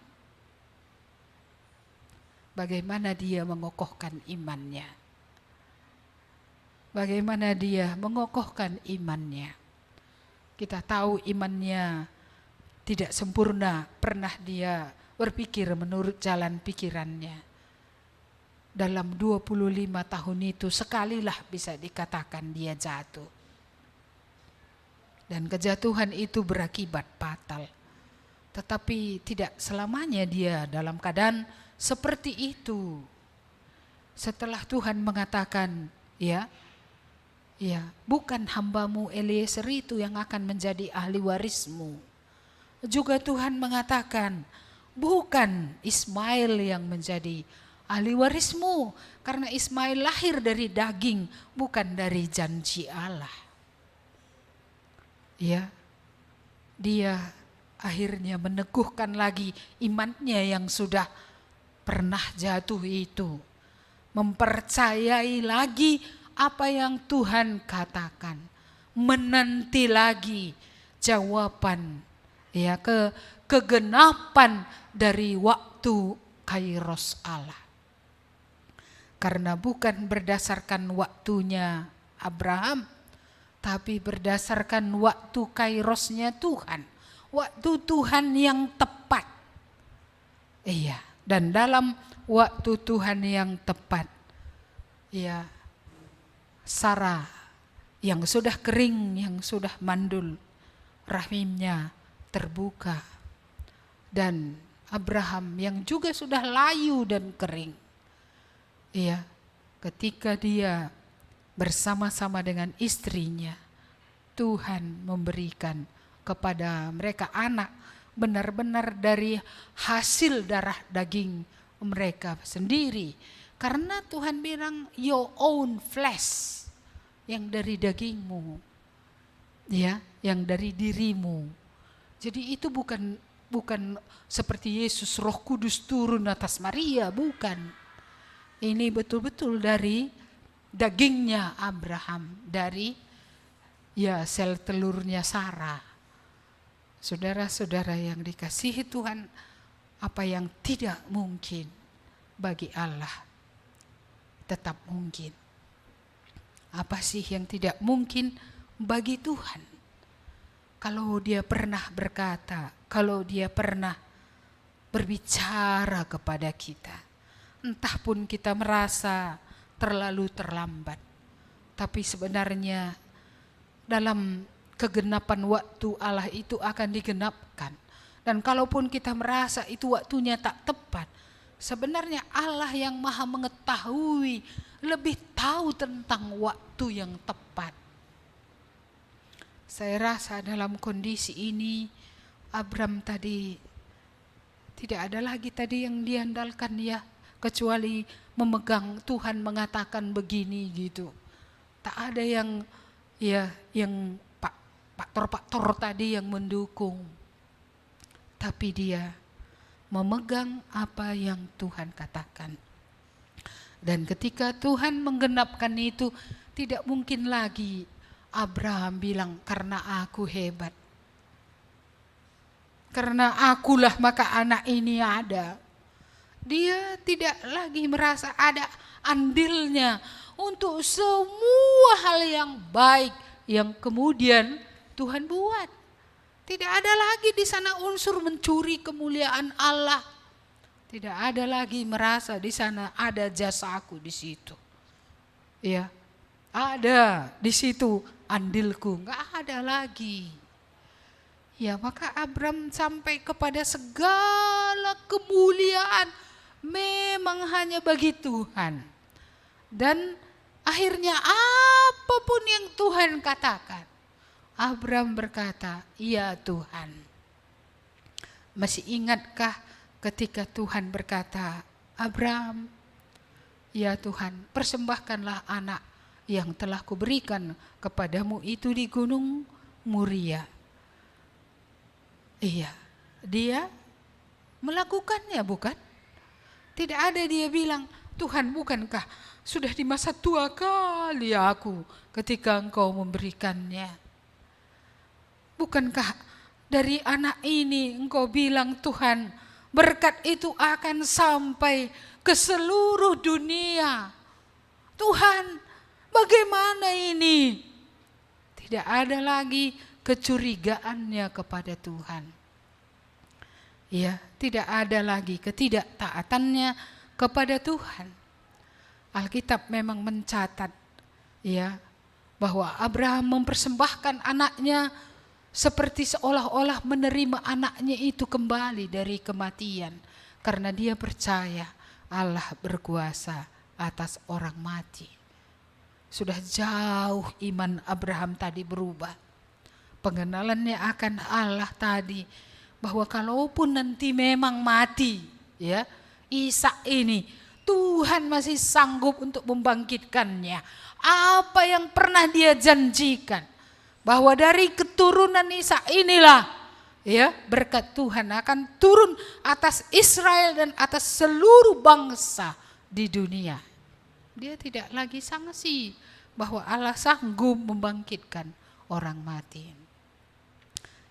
Bagaimana dia mengokohkan imannya? Bagaimana dia mengokohkan imannya? Kita tahu imannya tidak sempurna, pernah dia berpikir menurut jalan pikirannya. Dalam 25 tahun itu sekalilah bisa dikatakan dia jatuh. Dan kejatuhan itu berakibat fatal. Tetapi tidak selamanya dia dalam keadaan seperti itu. Setelah Tuhan mengatakan, ya, bukan hambamu Eliezer itu yang akan menjadi ahli warismu. Juga Tuhan mengatakan, bukan Ismail yang menjadi ahli warismu. Karena Ismail lahir dari daging, bukan dari janji Allah. Ya, dia akhirnya meneguhkan lagi imannya yang sudah pernah jatuh itu. Mempercayai lagi apa yang Tuhan katakan. Menanti lagi jawaban, ya, kegenapan dari waktu kairos Allah. Karena bukan berdasarkan waktunya Abraham, tapi berdasarkan waktu kairosnya Tuhan. Waktu Tuhan yang tepat. Iya, dan dalam waktu Tuhan yang tepat, ya, Sarah yang sudah kering, yang sudah mandul, rahimnya terbuka. Dan Abraham yang juga sudah layu dan kering. Iya, ketika dia bersama-sama dengan istrinya, Tuhan memberikan kepada mereka anak benar-benar dari hasil darah daging mereka sendiri. Karena Tuhan bilang your own flesh, yang dari dagingmu, ya, yang dari dirimu. Jadi itu bukan seperti Yesus Roh Kudus turun atas Maria, bukan. Ini betul-betul dari dagingnya Abraham, dari, ya, sel telurnya Sarah. Saudara-saudara yang dikasihi Tuhan, apa yang tidak mungkin bagi Allah tetap mungkin. Apa sih yang tidak mungkin bagi Tuhan? Kalau Dia pernah berkata, kalau Dia pernah berbicara kepada kita, entah pun kita merasa terlalu terlambat, tapi sebenarnya dalam kegenapan waktu Allah itu akan digenapkan. Dan kalaupun kita merasa itu waktunya tak tepat, sebenarnya Allah yang maha mengetahui, lebih tahu tentang waktu yang tepat. Saya rasa dalam kondisi ini, Abraham tadi tidak ada lagi tadi yang diandalkan, ya, kecuali memegang Tuhan mengatakan begini gitu. Tak ada yang, ya, yang faktor-faktor tadi yang mendukung. Tapi dia memegang apa yang Tuhan katakan. Dan ketika Tuhan menggenapkan itu, tidak mungkin lagi Abraham bilang, karena aku hebat. Karena akulah maka anak ini ada. Dia tidak lagi merasa ada andilnya untuk semua hal yang baik yang kemudian Tuhan buat. Tidak ada lagi di sana unsur mencuri kemuliaan Allah. Tidak ada lagi merasa di sana ada jasaku di situ. Ya, ada di situ andilku, nggak ada lagi. Ya, maka Abram sampai kepada segala kemuliaan memang hanya bagi Tuhan. Dan akhirnya apapun yang Tuhan katakan, Abram berkata, "Ya Tuhan." Masih ingatkah ketika Tuhan berkata, "Abram, ya Tuhan, persembahkanlah anak yang telah kuberikan kepadamu itu di gunung Moria." Iya, dia melakukannya, bukan? Tidak ada dia bilang, "Tuhan, bukankah sudah di masa tua kali aku ketika engkau memberikannya? Bukankah dari anak ini engkau bilang, Tuhan, berkat itu akan sampai ke seluruh dunia. Tuhan, bagaimana ini?" Tidak ada lagi kecurigaannya kepada Tuhan. Ya, tidak ada lagi ketidaktaatannya kepada Tuhan. Alkitab memang mencatat ya bahwa Abraham mempersembahkan anaknya seperti seolah-olah menerima anaknya itu kembali dari kematian, karena dia percaya Allah berkuasa atas orang mati. Sudah jauh iman Abraham tadi berubah. Pengenalannya akan Allah tadi, bahwa kalaupun nanti memang mati ya Ishak ini, Tuhan masih sanggup untuk membangkitkannya. Apa yang pernah dia janjikan, bahwa dari keturunan Ishak inilah ya berkat Tuhan akan turun atas Israel dan atas seluruh bangsa di dunia. Dia tidak lagi sangsi bahwa Allah sanggup membangkitkan orang mati.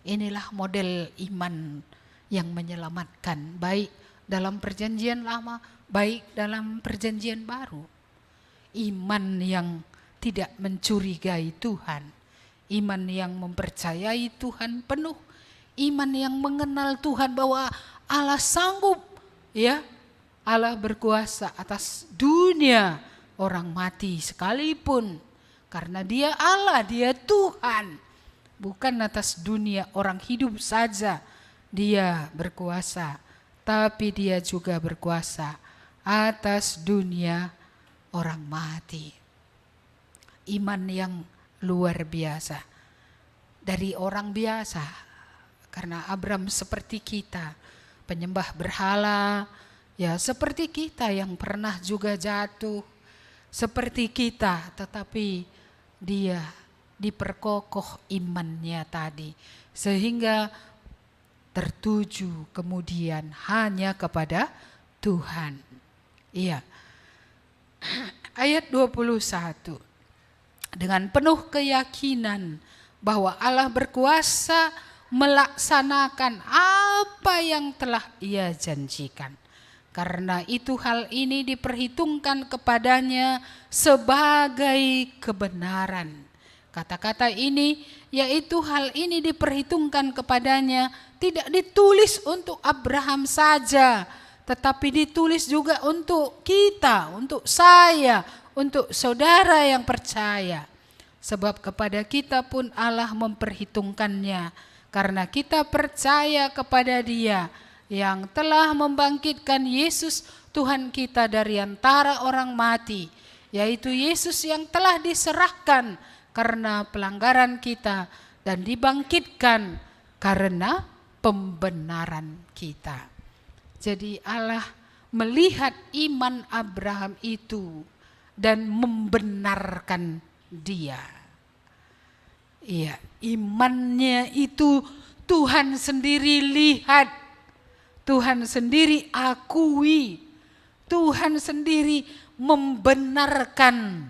Inilah model iman yang menyelamatkan, baik dalam perjanjian lama, baik dalam perjanjian baru. Iman yang tidak mencurigai Tuhan, iman yang mempercayai Tuhan penuh, iman yang mengenal Tuhan bahwa Allah sanggup ya, Allah berkuasa atas dunia orang mati sekalipun, karena dia Allah, dia Tuhan. Bukan atas dunia orang hidup saja dia berkuasa, tapi dia juga berkuasa atas dunia orang mati. Iman yang luar biasa dari orang biasa, karena Abram seperti kita, penyembah berhala, ya seperti kita yang pernah juga jatuh, seperti kita, tetapi dia diperkokoh imannya tadi, sehingga tertuju kemudian hanya kepada Tuhan. Iya. Ayat 21. Dengan penuh keyakinan bahwa Allah berkuasa melaksanakan apa yang telah Ia janjikan. Karena itu hal ini diperhitungkan kepadanya sebagai kebenaran. Kata-kata ini, yaitu hal ini diperhitungkan kepadanya, tidak ditulis untuk Abraham saja, tetapi ditulis juga untuk kita, untuk saya, untuk saudara yang percaya. Sebab kepada kita pun Allah memperhitungkannya, karena kita percaya kepada Dia yang telah membangkitkan Yesus Tuhan kita dari antara orang mati, yaitu Yesus yang telah diserahkan karena pelanggaran kita dan dibangkitkan karena pembenaran kita. Jadi Allah melihat iman Abraham itu dan membenarkan dia. Iya, imannya itu Tuhan sendiri lihat, Tuhan sendiri akui, Tuhan sendiri membenarkan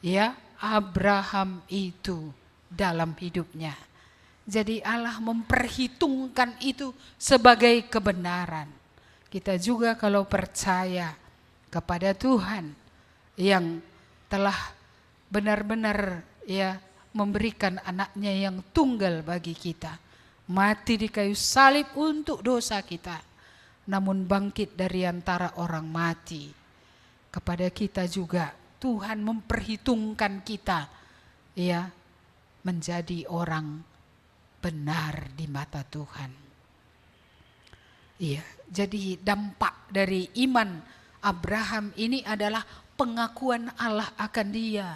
ya Abraham itu dalam hidupnya. Jadi Allah memperhitungkan itu sebagai kebenaran. Kita juga kalau percaya kepada Tuhan yang telah benar-benar ya memberikan anaknya yang tunggal bagi kita, mati di kayu salib untuk dosa kita, namun bangkit dari antara orang mati. Kepada kita juga Tuhan memperhitungkan kita ya menjadi orang benar di mata Tuhan. Iya, jadi dampak dari iman Abraham ini adalah pengakuan Allah akan dia,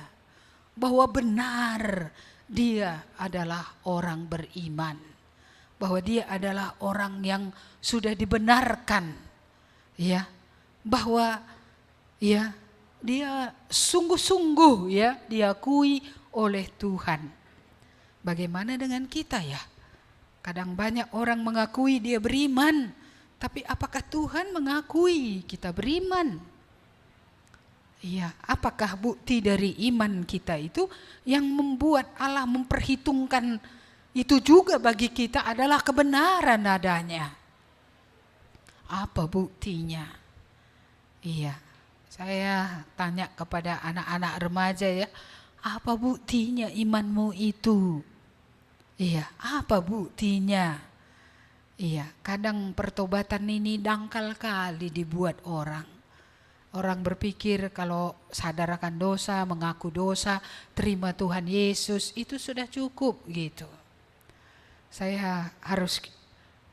bahwa benar dia adalah orang beriman, bahwa dia adalah orang yang sudah dibenarkan, ya, bahwa ya dia sungguh-sungguh ya diakui oleh Tuhan. Bagaimana dengan kita ya? Kadang banyak orang mengakui dia beriman, tapi apakah Tuhan mengakui kita beriman? Iya, apakah bukti dari iman kita itu yang membuat Allah memperhitungkan itu juga bagi kita adalah kebenaran adanya? Apa buktinya? Iya, saya tanya kepada anak-anak remaja ya, apa buktinya imanmu itu? Iya, apa buktinya? Iya, kadang pertobatan ini dangkal kali dibuat orang. Orang berpikir kalau sadar akan dosa, mengaku dosa, terima Tuhan Yesus, itu sudah cukup gitu. Saya harus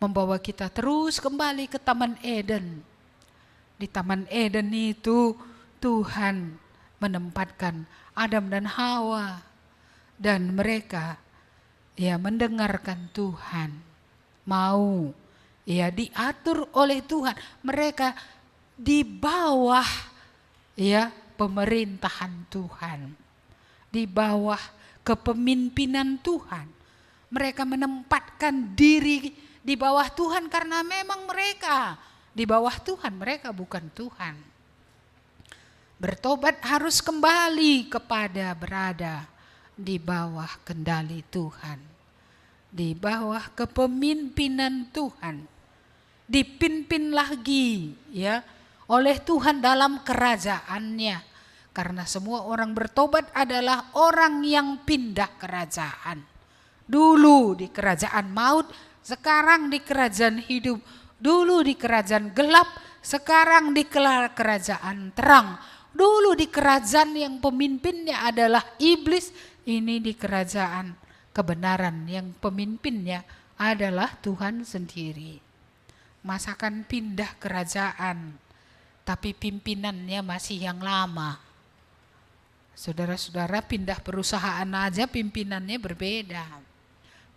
membawa kita terus kembali ke Taman Eden. Di Taman Eden itu Tuhan menempatkan Adam dan Hawa, dan mereka ya mendengarkan Tuhan, mau ya diatur oleh Tuhan. Mereka di bawah ya pemerintahan Tuhan, di bawah kepemimpinan Tuhan. Mereka menempatkan diri di bawah Tuhan karena memang mereka di bawah Tuhan, mereka bukan Tuhan. Bertobat harus kembali kepada berada di bawah kendali Tuhan, di bawah kepemimpinan Tuhan, dipimpin lagi ya oleh Tuhan dalam kerajaannya. Karena semua orang bertobat adalah orang yang pindah kerajaan. Dulu di kerajaan maut, sekarang di kerajaan hidup. Dulu di kerajaan gelap, sekarang di kerajaan terang. Dulu di kerajaan yang pemimpinnya adalah iblis, ini di kerajaan kebenaran yang pemimpinnya adalah Tuhan sendiri. Masakan pindah kerajaan, tapi pimpinannya masih yang lama. Saudara-saudara, pindah perusahaan aja pimpinannya berbeda.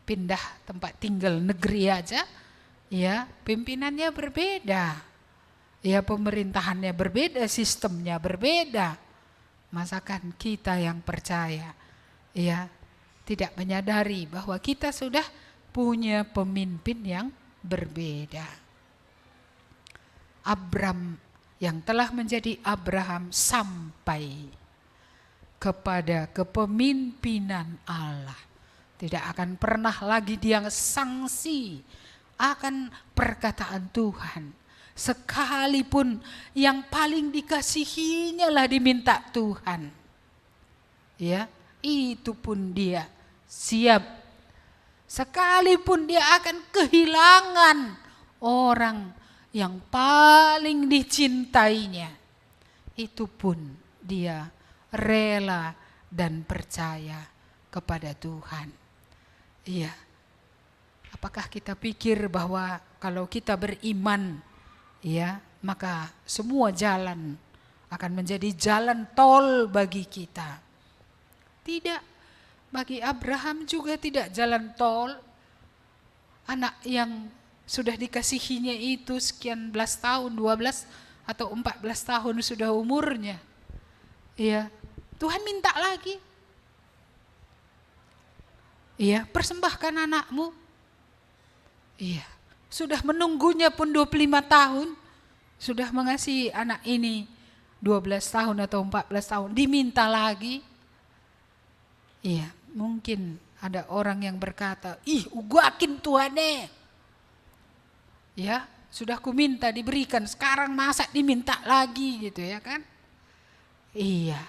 Pindah tempat tinggal negeri aja, ya pimpinannya berbeda. Ya pemerintahannya berbeda, sistemnya berbeda. Masakan kita yang percaya ya tidak menyadari bahwa kita sudah punya pemimpin yang berbeda. Abram yang telah menjadi Abraham sampai kepada kepemimpinan Allah, tidak akan pernah lagi dia sanksi akan perkataan Tuhan. Sekalipun yang paling dikasihinya lah diminta Tuhan, ya itu pun dia siap. Sekalipun dia akan kehilangan orang yang paling dicintainya, itu pun dia rela dan percaya kepada Tuhan. Iya. Apakah kita pikir bahwa kalau kita beriman, ya, maka semua jalan akan menjadi jalan tol bagi kita? Tidak. Bagi Abraham juga tidak jalan tol. Anak yang sudah dikasihinya itu sekian belas tahun, 12 atau 14 tahun sudah umurnya. Ya, Tuhan minta lagi. Iya, persembahkan anakmu. Iya, sudah menunggunya pun 25 tahun, sudah mengasihi anak ini 12 tahun atau 14 tahun, diminta lagi. Iya, mungkin ada orang yang berkata, ih ugakin Tuhannya. Ya, sudah ku minta diberikan, sekarang masa diminta lagi gitu ya kan. Iya,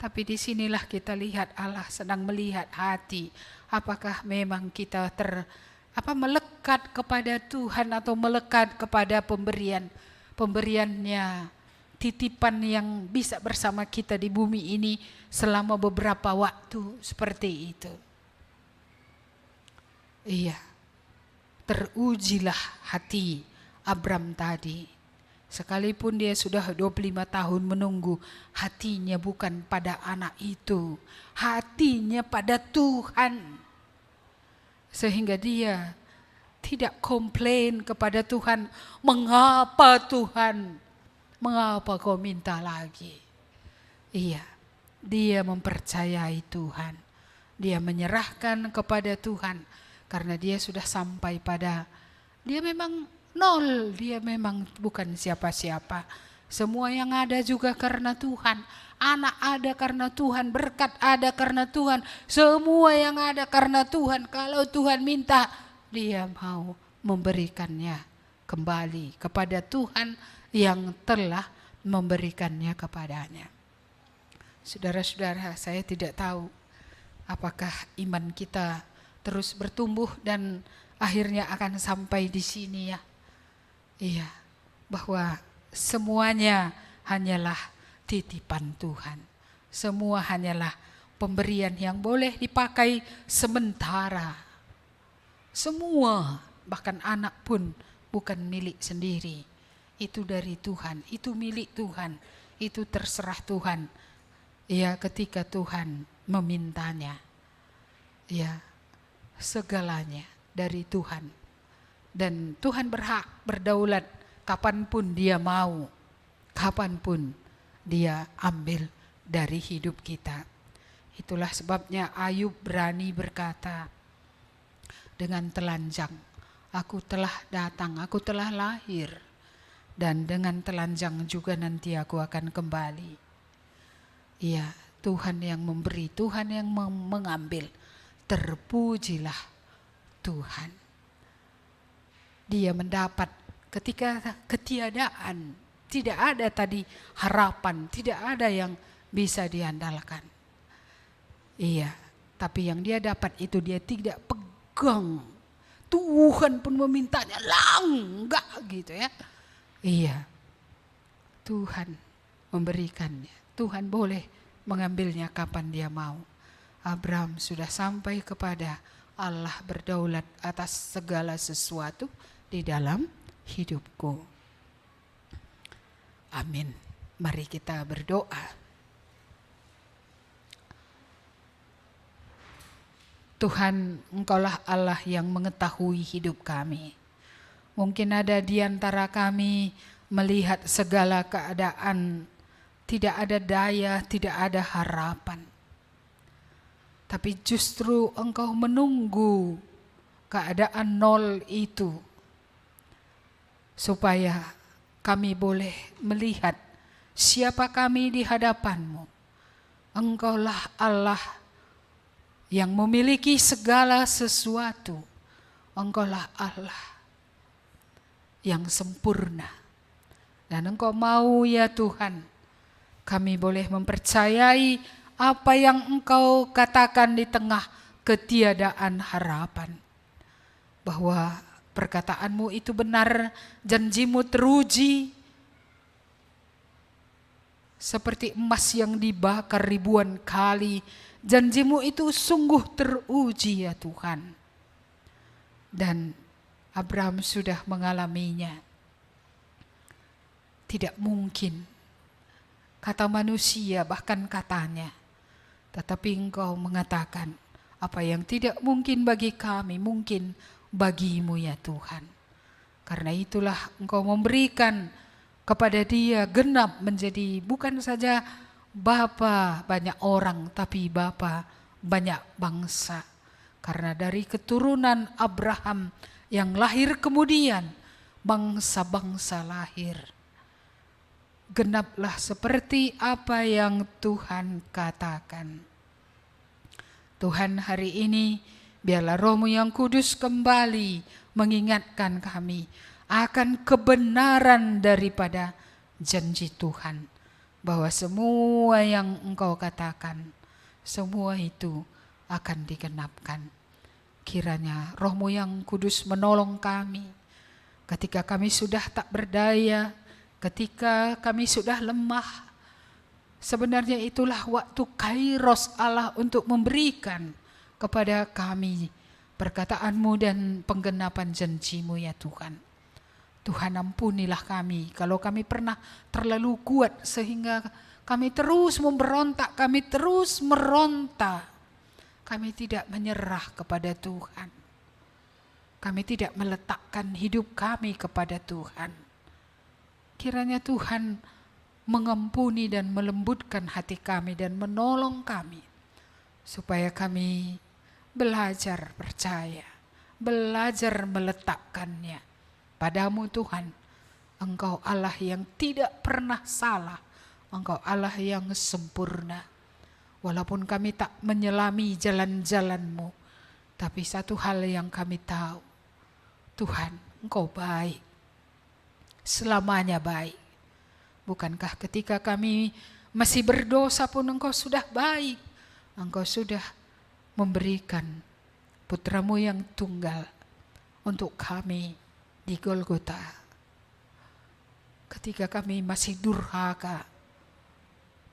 tapi disinilah kita lihat Allah sedang melihat hati. Apakah memang kita melekat kepada Tuhan atau melekat kepada pemberiannya, titipan yang bisa bersama kita di bumi ini selama beberapa waktu seperti itu. Iya, terujilah hati Abram tadi. Sekalipun dia sudah 25 tahun menunggu, hatinya bukan pada anak itu, hatinya pada Tuhan. Sehingga dia tidak komplain kepada Tuhan, mengapa Tuhan? Mengapa kau minta lagi? Iya, dia mempercayai Tuhan. Dia menyerahkan kepada Tuhan karena dia sudah sampai pada, dia memang nol, dia memang bukan siapa-siapa. Semua yang ada juga karena Tuhan. Anak ada karena Tuhan, berkat ada karena Tuhan. Semua yang ada karena Tuhan. Kalau Tuhan minta, dia mau memberikannya kembali kepada Tuhan yang telah memberikannya kepadanya. Saudara-saudara, saya tidak tahu apakah iman kita terus bertumbuh dan akhirnya akan sampai di sini ya. Iya, bahwa semuanya hanyalah titipan Tuhan. Semua hanyalah pemberian yang boleh dipakai sementara. Semua, bahkan anak pun bukan milik sendiri. Itu dari Tuhan, itu milik Tuhan, itu terserah Tuhan. Ya, ketika Tuhan memintanya. Ya, segalanya dari Tuhan. Dan Tuhan berhak berdaulat kapanpun dia mau, kapanpun dia ambil dari hidup kita. Itulah sebabnya Ayub berani berkata dengan telanjang, aku telah datang, aku telah lahir, dan dengan telanjang juga nanti aku akan kembali. Iya, Tuhan yang memberi, Tuhan yang mengambil. Terpujilah Tuhan. Dia mendapat ketika ketiadaan, tidak ada tadi harapan, tidak ada yang bisa diandalkan. Iya, tapi yang dia dapat itu dia tidak pegang. Tuhan pun memintanya, enggak gitu ya. Iya, Tuhan memberikannya. Tuhan boleh mengambilnya kapan dia mau. Abram sudah sampai kepada Allah berdaulat atas segala sesuatu di dalam hidupku. Amin. Mari kita berdoa. Tuhan, Engkaulah Allah yang mengetahui hidup kami. Mungkin ada di antara kami melihat segala keadaan, tidak ada daya, tidak ada harapan. Tapi justru Engkau menunggu keadaan nol itu, supaya kami boleh melihat siapa kami di hadapan-Mu. Engkaulah Allah yang memiliki segala sesuatu. Engkaulah Allah yang sempurna. Dan Engkau mau ya Tuhan, kami boleh mempercayai apa yang Engkau katakan di tengah ketiadaan harapan. Bahwa perkataanmu itu benar, janjimu teruji. Seperti emas yang dibakar ribuan kali, janjimu itu sungguh teruji ya Tuhan. Dan Abraham sudah mengalaminya. Tidak mungkin, kata manusia bahkan katanya. Tetapi Engkau mengatakan, apa yang tidak mungkin bagi kami, mungkin bagi-Mu ya Tuhan. Karena itulah Engkau memberikan kepada dia genap menjadi bukan saja bapa banyak orang, tapi bapa banyak bangsa. Karena dari keturunan Abraham yang lahir kemudian, bangsa-bangsa lahir. Genaplah seperti apa yang Tuhan katakan. Tuhan, hari ini biarlah Roh-Mu yang kudus kembali mengingatkan kami akan kebenaran daripada janji Tuhan, bahwa semua yang Engkau katakan, semua itu akan digenapkan. Kiranya Roh-Mu yang kudus menolong kami ketika kami sudah tak berdaya, ketika kami sudah lemah. Sebenarnya itulah waktu kairos Allah untuk memberikan kepada kami perkataan-Mu dan penggenapan janji-Mu ya Tuhan. Tuhan, ampunilah kami kalau kami pernah terlalu kuat sehingga kami terus memberontak, kami terus meronta. Kami tidak menyerah kepada Tuhan. Kami tidak meletakkan hidup kami kepada Tuhan. Kiranya Tuhan mengampuni dan melembutkan hati kami dan menolong kami, supaya kami belajar percaya, belajar meletakkannya padamu Tuhan. Engkau Allah yang tidak pernah salah, Engkau Allah yang sempurna. Walaupun kami tak menyelami jalan-jalan-Mu, tapi satu hal yang kami tahu, Tuhan, Engkau baik, selamanya baik. Bukankah ketika kami masih berdosa pun Engkau sudah baik, Engkau sudah memberikan Putra-Mu yang tunggal untuk kami di Golgota. Ketika kami masih durhaka,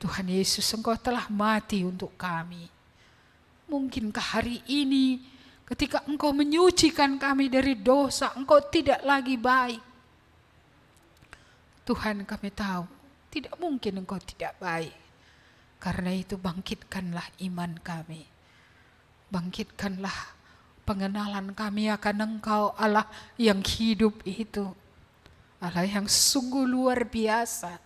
Tuhan Yesus, Engkau telah mati untuk kami. Mungkinkah hari ini ketika Engkau menyucikan kami dari dosa, Engkau tidak lagi baik? Tuhan, kami tahu tidak mungkin Engkau tidak baik. Karena itu bangkitkanlah iman kami. Bangkitkanlah pengenalan kami akan Engkau Allah yang hidup itu. Allah yang sungguh luar biasa.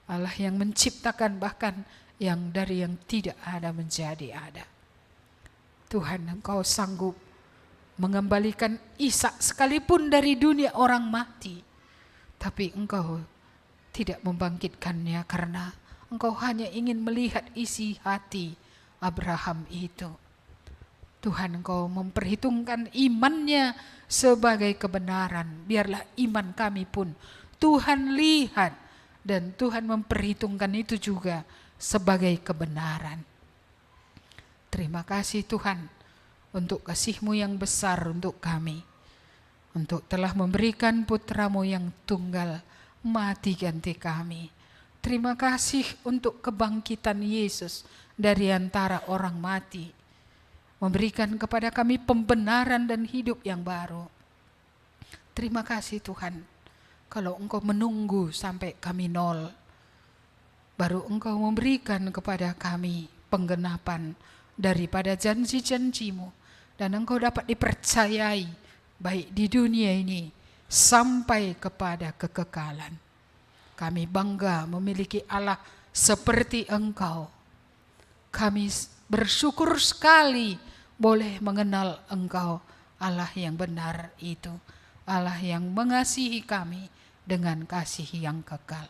Allah yang menciptakan bahkan yang dari yang tidak ada menjadi ada. Tuhan, Engkau sanggup mengembalikan Ishak sekalipun dari dunia orang mati. Tapi Engkau tidak membangkitkannya karena Engkau hanya ingin melihat isi hati Abraham itu. Tuhan, Engkau memperhitungkan imannya sebagai kebenaran. Biarlah iman kami pun Tuhan lihat dan Tuhan memperhitungkan itu juga sebagai kebenaran. Terima kasih Tuhan untuk kasih-Mu yang besar untuk kami. Untuk telah memberikan Putra-Mu yang tunggal mati ganti kami. Terima kasih untuk kebangkitan Yesus dari antara orang mati. Memberikan kepada kami pembenaran dan hidup yang baru. Terima kasih Tuhan. Kalau Engkau menunggu sampai kami nol, baru Engkau memberikan kepada kami penggenapan daripada janji-janji-Mu. Dan Engkau dapat dipercayai baik di dunia ini sampai kepada kekekalan. Kami bangga memiliki Allah seperti Engkau. Kami bersyukur sekali boleh mengenal Engkau, Allah yang benar itu. Allah yang mengasihi kami dengan kasih yang kekal.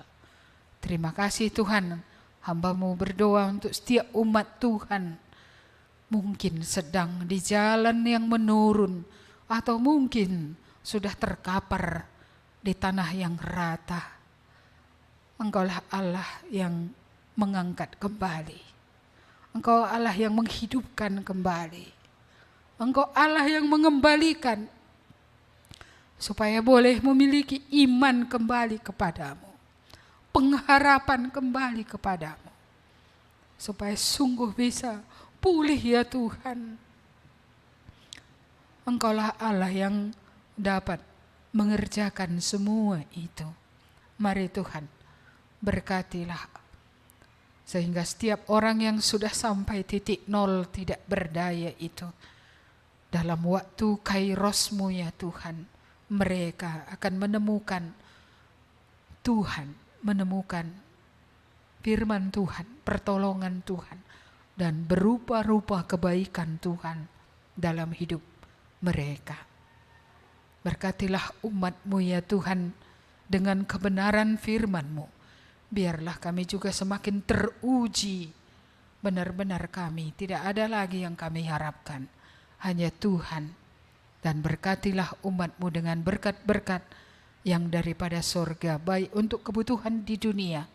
Terima kasih Tuhan. Hamba-Mu berdoa untuk setiap umat Tuhan. Mungkin sedang di jalan yang menurun, atau mungkin sudah terkapar di tanah yang rata. Engkaulah Allah yang mengangkat kembali. Engkau Allah yang menghidupkan kembali. Engkau Allah yang mengembalikan supaya boleh memiliki iman kembali kepadamu, pengharapan kembali kepadamu, supaya sungguh bisa pulih ya Tuhan. Engkaulah Allah yang dapat mengerjakan semua itu. Mari Tuhan, berkatilah sehingga setiap orang yang sudah sampai titik nol tidak berdaya itu, dalam waktu kairos-Mu ya Tuhan, mereka akan menemukan Tuhan, menemukan firman Tuhan, pertolongan Tuhan, dan berupa-rupa kebaikan Tuhan dalam hidup mereka. Berkatilah umat-Mu ya Tuhan dengan kebenaran firman-Mu. Biarlah kami juga semakin teruji benar-benar kami, tidak ada lagi yang kami harapkan, hanya Tuhan. Dan berkatilah umat-Mu dengan berkat-berkat yang daripada sorga, baik untuk kebutuhan di dunia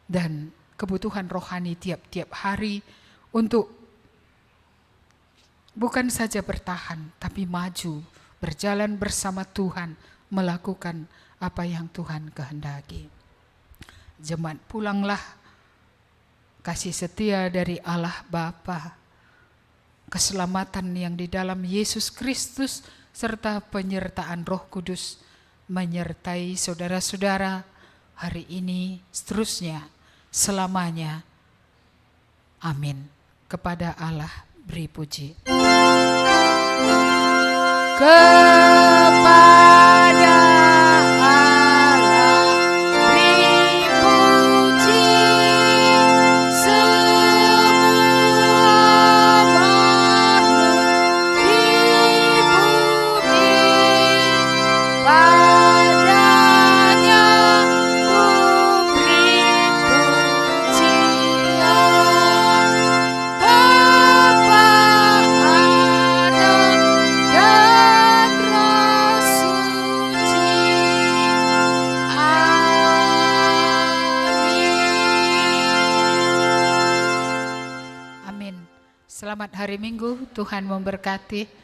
dan kebutuhan rohani tiap-tiap hari, untuk bukan saja bertahan, tapi maju, berjalan bersama Tuhan, melakukan apa yang Tuhan kehendaki. Jemaat, pulanglah kasih setia dari Allah Bapa, keselamatan yang di dalam Yesus Kristus, serta penyertaan Roh Kudus menyertai saudara-saudara hari ini, seterusnya, selamanya. Amin. Kepada Allah beri puji. Kepada Allah beri puji, semua makhluk di bumi. Padanya ku beri pujian. Bapa, Anak, dan Roh Suci. Amin. Amin. Selamat hari Minggu, Tuhan memberkati.